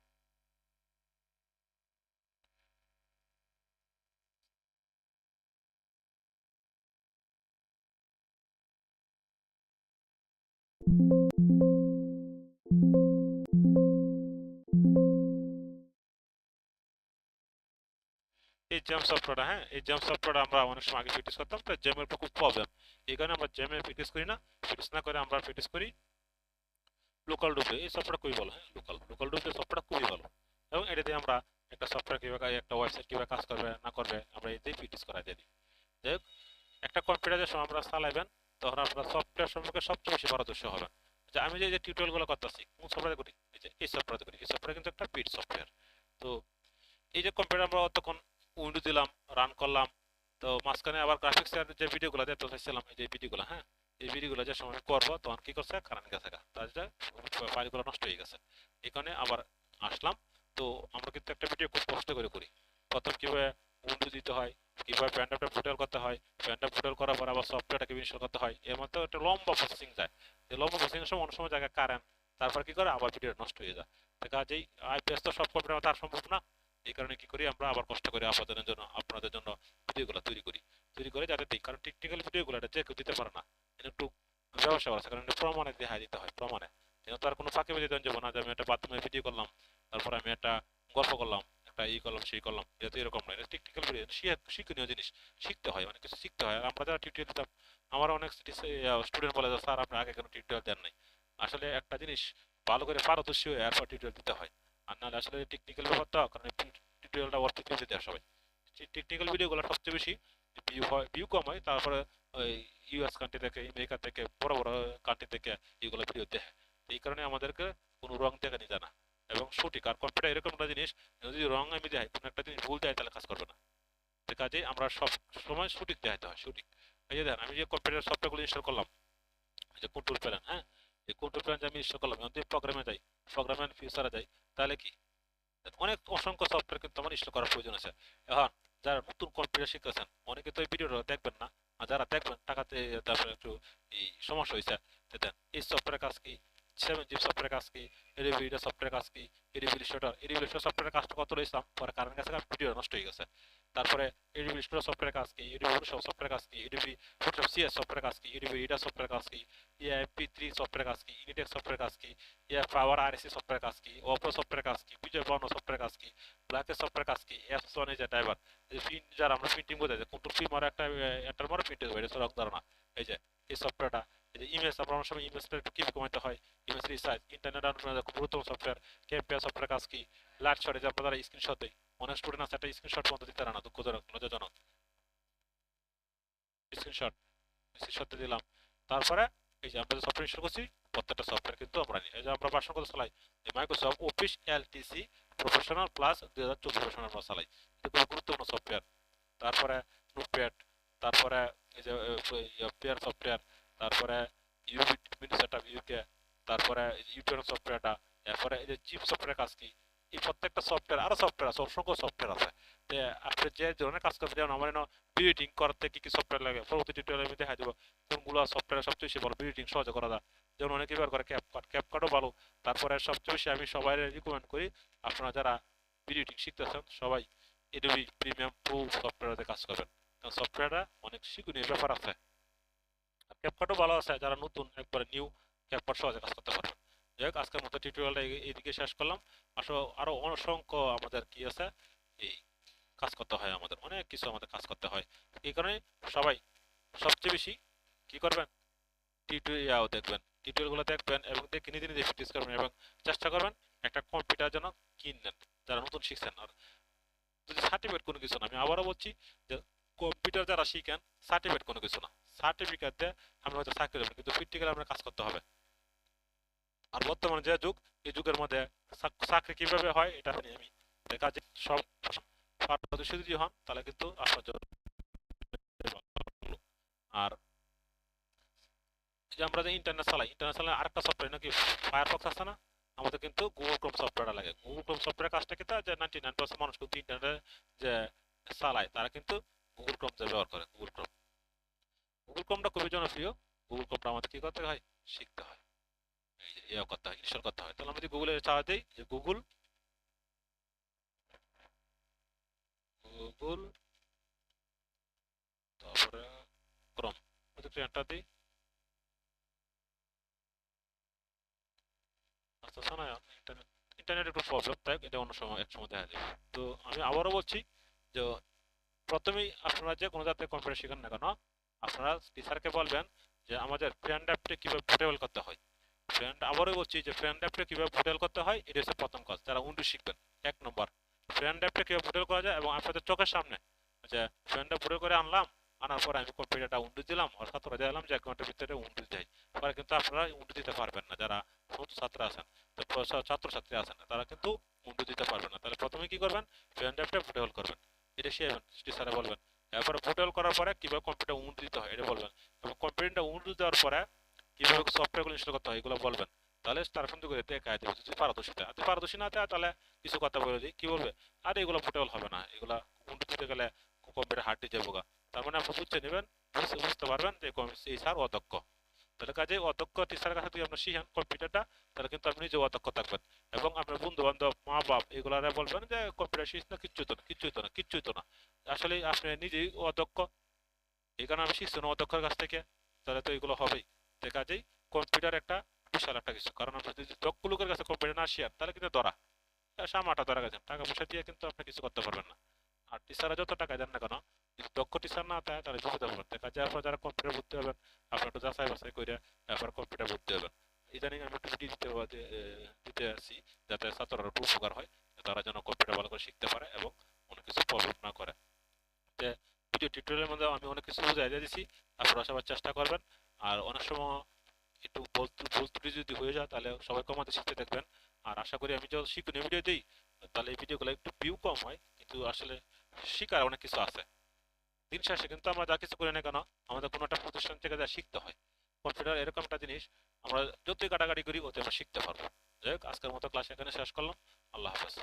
এই জেম সফটওয়্যারটা, হ্যাঁ এই জেম সফটওয়্যারটা আমরা অনেক সময় আগে প্র্যাকটিস করতাম, তো জেমের খুব প্রবলেম, এই কারণে আমরা জেমে প্র্যাকটিস করি না। প্র্যাকটিস না করে আমরা প্র্যাকটিস করি লোকাল ডুবে। এই সফটওয়্যারটা খুবই ভালো, হ্যাঁ লোকাল লোকাল ডুবে সফটওয়্যারটা খুবই ভালো। এবং এটাতে আমরা একটা সফটওয়্যার কিভাবে, একটা ওয়েবসাইট কিভাবে কাজ করবে না করবে আমরা এতেই প্র্যাকটিস করাই দিই। যাই হোক, একটা কম্পিউটার যখন আপনারা চালাবেন তখন আপনারা সফটওয়্যার সম্পর্কে সবচেয়ে বেশি পারদর্শী হবেন। যে আমি যে টিউটোরিয়ালগুলো করতেছি কোন সফটওয়্যারে করি, এই যে এই সফটওয়্যারে করি। এই সফটওয়্যার কিন্তু একটা পিড সফটওয়্যার। তো এই যে কম্পিউটার আমরা তখন উইন্ডো দিলাম, রান করলাম, তো মাঝখানে আবার গ্রাফিক্সের যে ভিডিওগুলো দেখতে চাইছিলাম, এই যে ভিডিওগুলো, হ্যাঁ এই ভিডিওগুলো যে সময় করবো তখন কি করছে কারেন্ট গেছে, তার যে ফাইলগুলো নষ্ট হয়ে গেছে। এখানে আবার আসলাম, তো আমরা কিন্তু একটা ভিডিও খুব কষ্ট করে করি। প্রথম কিভাবে উইন্ডো দিতে হয়, কিভাবে প্যান্ডাপটা ফুটেল করতে হয়, প্যান্ডাপ ফুটেল করার পর আবার সফটওয়্যারটাকে ইনস্টল করতে হয়, এর মধ্যে একটা লম্বা প্রসেসিং যায়। এই লম্বা প্রসেসিং এর সময় অনেক সময় জায়গায় কারেন্ট, তারপর কি করে আবার ভিডিও নষ্ট হয়ে যায়। কাজেই আইপিএস তো সব কম্পিউটার তার সম্ভব না, এই কারণে কি করি আমরা আবার কষ্ট করে আপনাদের জন্য ভিডিওগুলো তৈরি করে যাতে দিই, কারণ টেকনিক্যাল ভিডিওগুলো এটা যে কেউ দিতে পারে না, এটা একটু ব্যবসা আছে, কারণ এটা প্রমাণে দেখা দিতে হয়, প্রমাণে যেন তার কোনো ফাঁকে বেঁধে দেন যাবো না যে আমি একটা বাথরুমে ভিডিও করলাম, তারপর আমি একটা গল্প করলাম, একটা করলাম সেই করলাম, যেহেতু এরকম নয়, এটা টেকনিক্যাল ভিডিও, শিক্ষণীয় জিনিস, শিখতে হয়, অনেক কিছু শিখতে হয়। আর আমরা যারা টিউটোরিয়াল দিতাম, আমার অনেক স্টুডেন্ট বলে যে স্যার আপনি আগে কেন টিউটোরিয়াল দেন নাই। আসলে একটা জিনিস ভালো করে পারদর্শী হয়ে এরপর টিউটোরিয়াল দিতে হয়, আর নাহলে আসলে টেকনিক্যাল ব্যাপার তো, কারণ টিউটোরিয়ালটা অর্থ দিতে দেয় সবাই। টেকনিক্যাল ভিডিওগুলো সবচেয়ে বেশি ভিউ হয়, ভিউ কম হয়, তারপরে ওই ইউএস কান্ট্রি থেকে, আমেরিকা থেকে, বড় বড় কান্ট্রি থেকে এগুলো ভিডিও দেখে। এই কারণে আমাদেরকে কোনো রং দেখানি যায় না এবং সঠিক। আর কম্পিউটার এরকম একটা জিনিস, যদি রং আমি দেখাই, কোনো একটা জিনিস ভুল দেয় তাহলে কাজ করবে না। তো কাজে আমরা সব সময় সঠিক দেখাতে হয়, সঠিক। এই যে দেখেন আমি যে কম্পিউটার সফটওয়্যারগুলো ইনস্টল করলাম, এই যে কন্ট্রোল প্যানেল, হ্যাঁ, এই কন্ট্রোল প্যানেল যে আমি ইনস্টল করলাম, যদি প্রোগ্রামে যাই, প্রোগ্রাম এন্ড ফিউচারে যাই, তাহলে কি অনেক অসংখ্য সফটওয়্যার কিন্তু আমার ইনস্টল করার প্রয়োজন আছে। এখন যারা নতুন কম্পিউটার শিখতেছেন অনেকে তো এই ভিডিওটা দেখবেন না, আর যারা দেখবেন টাকাতে তারপরে একটু এই সমস্যা হয়েছে, দেন এই সফটওয়্যার কাজ কি, 7 জিপ সফটওয়্যার কাজ কি, এডিবি সফটওয়্যার কাজ কি, এডিবি সফটওয়্যার কাজটা কত রয়েছিলাম পরে কারণ কাছে ভিডিও নষ্ট হয়ে গেছে। তারপরে এডিবি সফটওয়্যার কাজ কি, এডিবি ফটোশপ সফটওয়্যার কাজ কি, এডিবি ফটোশপ সিএস সফটওয়্যার কাজ কি, এডিবি রিডার সফটওয়্যার কাজ কি, এমপি3 সফটওয়্যার কাজ কি, ইনিটেক্স সফটওয়্যার কাজ কি, পাওয়ার আরএসসি সফটওয়্যার কাজ কি, ওপো সফটওয়্যার কাজ কি, বিজয় বর্ণ সফটওয়্যার কাজ কি, ব্ল্যাকের সফটওয়্যার কাজ কি, এফ ওয়ান এই যে ড্রাইভার, এই প্রিন্ট যারা আমরা প্রিন্টিং বোঝাই যে কন্ট্রোল ফি মারা একটার মারা প্রিন্ট হবে, এটা রং ধারণা। এই যে এই সফটওয়্যারটা, এই যে ইমেজ, আমরা অনেক সময় ইমেজটা একটু কিভাবে কমাতে হয়, ইমেজ রিসাইজ, ইন্টারনেট ডাউনলোড খুব গুরুত্বপূর্ণ সফটওয়্যার, ক্যাম্পিয়া সফটওয়্যার কাজ কি, লাইট শটে যে আপনারা স্ক্রিনশট দেয়, অনেক স্টুডেন্ট আছে একটা স্ক্রিনশট মতো দিতে পারে না, দুঃখজনক, লজ্জাজনক। স্ক্রিনশট স্ক্রিনশট দিলাম, তারপরে এই যে আমরা যে সফটওয়্যার ইনস্টল করছি প্রত্যেকটা সফটওয়্যার কিন্তু আমরা নিই। এই যে আমরা ভার্সন কত চালাই, Microsoft office LTC professional plus 2024 version আমরা চালাই, এটা খুব গুরুত্বপূর্ণ সফটওয়্যার। তারপরে নোটপ্যাড, তারপরে এই যে পেয়ার সফটওয়্যার, তারপরে ইউবি উইন্ডোজ সেটআপ ইউকে, তারপরে ইউটিউব সফটওয়্যারটা, এরপরে এই যে চিপ সফটওয়্যার কাজ কি, এই প্রত্যেকটা সফটওয়্যার, আরো সফটওয়্যার আছে, অসংখ্য সফটওয়্যার আছে। যে আপনি যে ধরনের কাজ করতে, যেমন আমার এডিটিং করতে কি কি সফটওয়্যার লাগে পরবর্তী টিউটোরিয়ালে আমি দেখা দেবো কোনগুলো সফটওয়্যার সবচেয়ে বেশি ভালো এডিটিং সহজে করা যায়। যেমন অনেকে ব্যবহার করে ক্যাপকাটও ভালো। তারপরে সবচেয়ে বেশি আমি সবাই রিকমেন্ড করি, আপনারা যারা এডিটিং শিখতেছেন সবাই এডোবি প্রিমিয়াম প্রো সফটওয়্যারে কাজ করবেন, কারণ সফটওয়্যারটা অনেক শিখনীয় ব্যাপার আছে। আর ক্যাপকাটও ভালো আছে, যারা নতুন একবারে নিউ, ক্যাপকাট সহজে কাজ করতে পারবেন। যাই হোক, আজকের মতো টিউটোরিয়ালটা এইদিকে শেষ করলাম। আসলে আরো অসংখ্য আমাদের কি আছে, এই কাজ করতে হয়, আমাদের অনেক কিছু আমাদের কাজ করতে হয়। এই কারণে সবাই সবচেয়ে বেশি কি করবেন, টিউটোরিয়াল দেখবেন, টিউটোরিয়ালগুলো দেখবেন এবং দেখে নিজে নিজে প্র্যাকটিস করবেন এবং চেষ্টা করবেন একটা কম্পিউটার যেন কিনেন যারা নতুন শিখছেন। আর যদি সার্টিফিকেট কোনো কিছু না, আমি আবারও বলছি যে কম্পিউটার যারা শিখেন সার্টিফিকেট কোনো কিছু না, সার্টিফিকেট দিয়ে আমরা হয়তো চাকরি দেবেন, কিন্তু প্র্যাকটিক্যালি আমরা কাজ করতে হবে। আর বর্তমানে যে যুগ, এই যুগের মধ্যে চাকরি কিভাবে হয় এটা আমি দেখা যায় সব পারদর্শী যদি হন তাহলে কিন্তু আপনার জন্য ভালো। আর যে আমরা যে ইন্টারনেট চালাই আরেকটা সফটওয়্যার নাকি ফায়ারফক্স আছে না, আমাদের কিন্তু গুগল ক্রোম সফটওয়্যারটা লাগে। গুগল ক্রোম সফটওয়্যার কাজটা কিন্তু যে 99% মানুষ কিন্তু ইন্টারনেটে যে চালায় তারা কিন্তু গুগল ক্রোম ব্যবহার করে। গুগল ক্রোমটা খুবই জনপ্রিয়। গুগল ক্রোমটা আমাদের কি করতে হয়, শিখতে হয়, এই যে ইয়ে করতে হয়, ইনস্টল করতে হয়। তাহলে আমরা যদি গুগলে চার্জ দিই যে গুগল, গুগল তারপরে ক্রোম, যদি এন্টার দিই আচ্ছা শোনা, ইন্টারনেট একটু প্রবলেম, তাই এটা অন্য সময় এক সময় দেখা যাবে। তো আমি আবারও বলছি যে প্রথমেই আপনারা যে কোনো জাতীয় কম্পিউটার শিখেন না কেন, আপনারা টিচারকে বলবেন যে আমাদের ফ্রেন্ড অ্যাপটা কিভাবে পোর্টেবল করতে হয়। আবারও বলছি যে ফ্রেন্ড অ্যাপটা কিভাবে পোর্টেবল করতে হয়, এটা হচ্ছে প্রথম কাজ যারা উইন্ডোজ শিখবেন। 1 নম্বর, ফ্রেন্ড অ্যাপটা কিভাবে পোর্টেবল করা যায় এবং আপনাদের চোখের সামনে যে ফ্রেন্ড অ্যাপ পোর্টেবল করে আনলাম, আনার পরে আমি কম্পিউটারটা উইন্ডোজ দিলাম আর ছাত্ররা দিলাম যে 1 ঘন্টার ভিতরে উইন্ডোজ দেয়, পরে কিন্তু আপনারা উইন্ডোজ দিতে পারবেন না। যারা নতুন ছাত্র আছেন, তো ছাত্রছাত্রী আছেন, তারা কিন্তু উইন্ডোজ দিতে পারবেন না। তাহলে প্রথমে কি করবেন, ফ্রেন্ড অ্যাপটা পোর্টেবল করবেন, এটা শিখবেন, টিচারে বলবেন। এরপরে পোর্টেবল করার পরে কিভাবে কম্পিউটার উইন্ডোজ দিতে হয় এটা বলবেন, এবং কম্পিউটারটা উইন্ডোজ দেওয়ার পরে কিভাবে সফটওয়্যারগুলো ইনস্টল করতে হয় এগুলো বলবেন। তাহলে তার সুন্দর করে দেখায় দেবে যদি পারদর্শিতা, আর পারদর্শী না দেয় তাহলে কিছু কথা বলে দিই, কি বলবে, আর এগুলো পোর্টেবল হবে না, এগুলা উইন্ডোজ দিতে গেলে কম্পিউটার হার্ড দিয়ে যাবো গা। তার মানে আপনি বুঝতে নেবেন, বুঝতে পারবেন যে এই স্যার অদক্ষ। তাহলে কাজে অদক্ষ টিচারের কাছে যদি আপনি শিখেন কম্পিউটারটা, তাহলে কিন্তু আপনি নিজে অদক্ষ থাকবেন। এবং আপনার বন্ধু বান্ধব, মা বাপ এগুলারে বলবেন যে কম্পিউটার শিখিস না, কিচ্ছু তো না, কিচ্ছুই তো না, কিচ্ছুই তো না। আসলে আপনি নিজেই অদক্ষ, এই কারণে আমি শিখছি না অদক্ষর কাছ থেকে, তাহলে তো এগুলো হবেই। তো কাজেই কম্পিউটার একটা বিশাল একটা কিছু, কারণ আপনি যদি দক্ষ লোকের কাছে কম্পিউটার না শিখান তাহলে কিন্তু ধরা, সামাটা ধরা গেছেন, টাকা পয়সা দিয়ে কিন্তু আপনি কিছু করতে পারবেন না। আর টিচাররা যত টাকা দেন না কেন, যদি দক্ষ টিচার না থাকে তাহলে বিপদে পড়বেন। দেখা যায় আপনার যারা কম্পিউটার ভর্তি হবেন, আপনার একটু যাচাই বাছাই করে তারপর কম্পিউটার ভর্তি হবেন। ইদানিং আমি একটু ভিডিও দিতে আসি, যাতে ছাত্ররা একটু উপকার হয়, তারা যেন কম্পিউটার ভালো করে শিখতে পারে এবং অনেক কিছু প্রবলেম না করে। যে ভিডিও টিউটোরিয়ালের মধ্যে আমি অনেক কিছু বুঝাই দিয়েছি, আপনারা সবাই চেষ্টা করবেন। আর অনেক সময় একটু ভুল ত্রুটি যদি হয়ে যায় তাহলে সবাই কমাতে শিখতে দেখবেন। আর আশা করি আমি যখন শিখুন ভিডিও দিই, তাহলে এই ভিডিওগুলো একটু ভিউ কম হয়, কিন্তু আসলে শিকার অনেক কিছু আছে। দিন শেষে কিন্তু আমরা যা কিছু করি না কেন, আমাদের কোনো একটা প্রতিষ্ঠান থেকে যা শিখতে হয়। কম্পিউটার এরকম একটা জিনিস, আমরা যতই কাটাকাটি করি ওতে আমরা শিখতে পারবো। যাই হোক, আজকের মতো ক্লাস এখানে শেষ করলাম। আল্লাহ হাফেজ।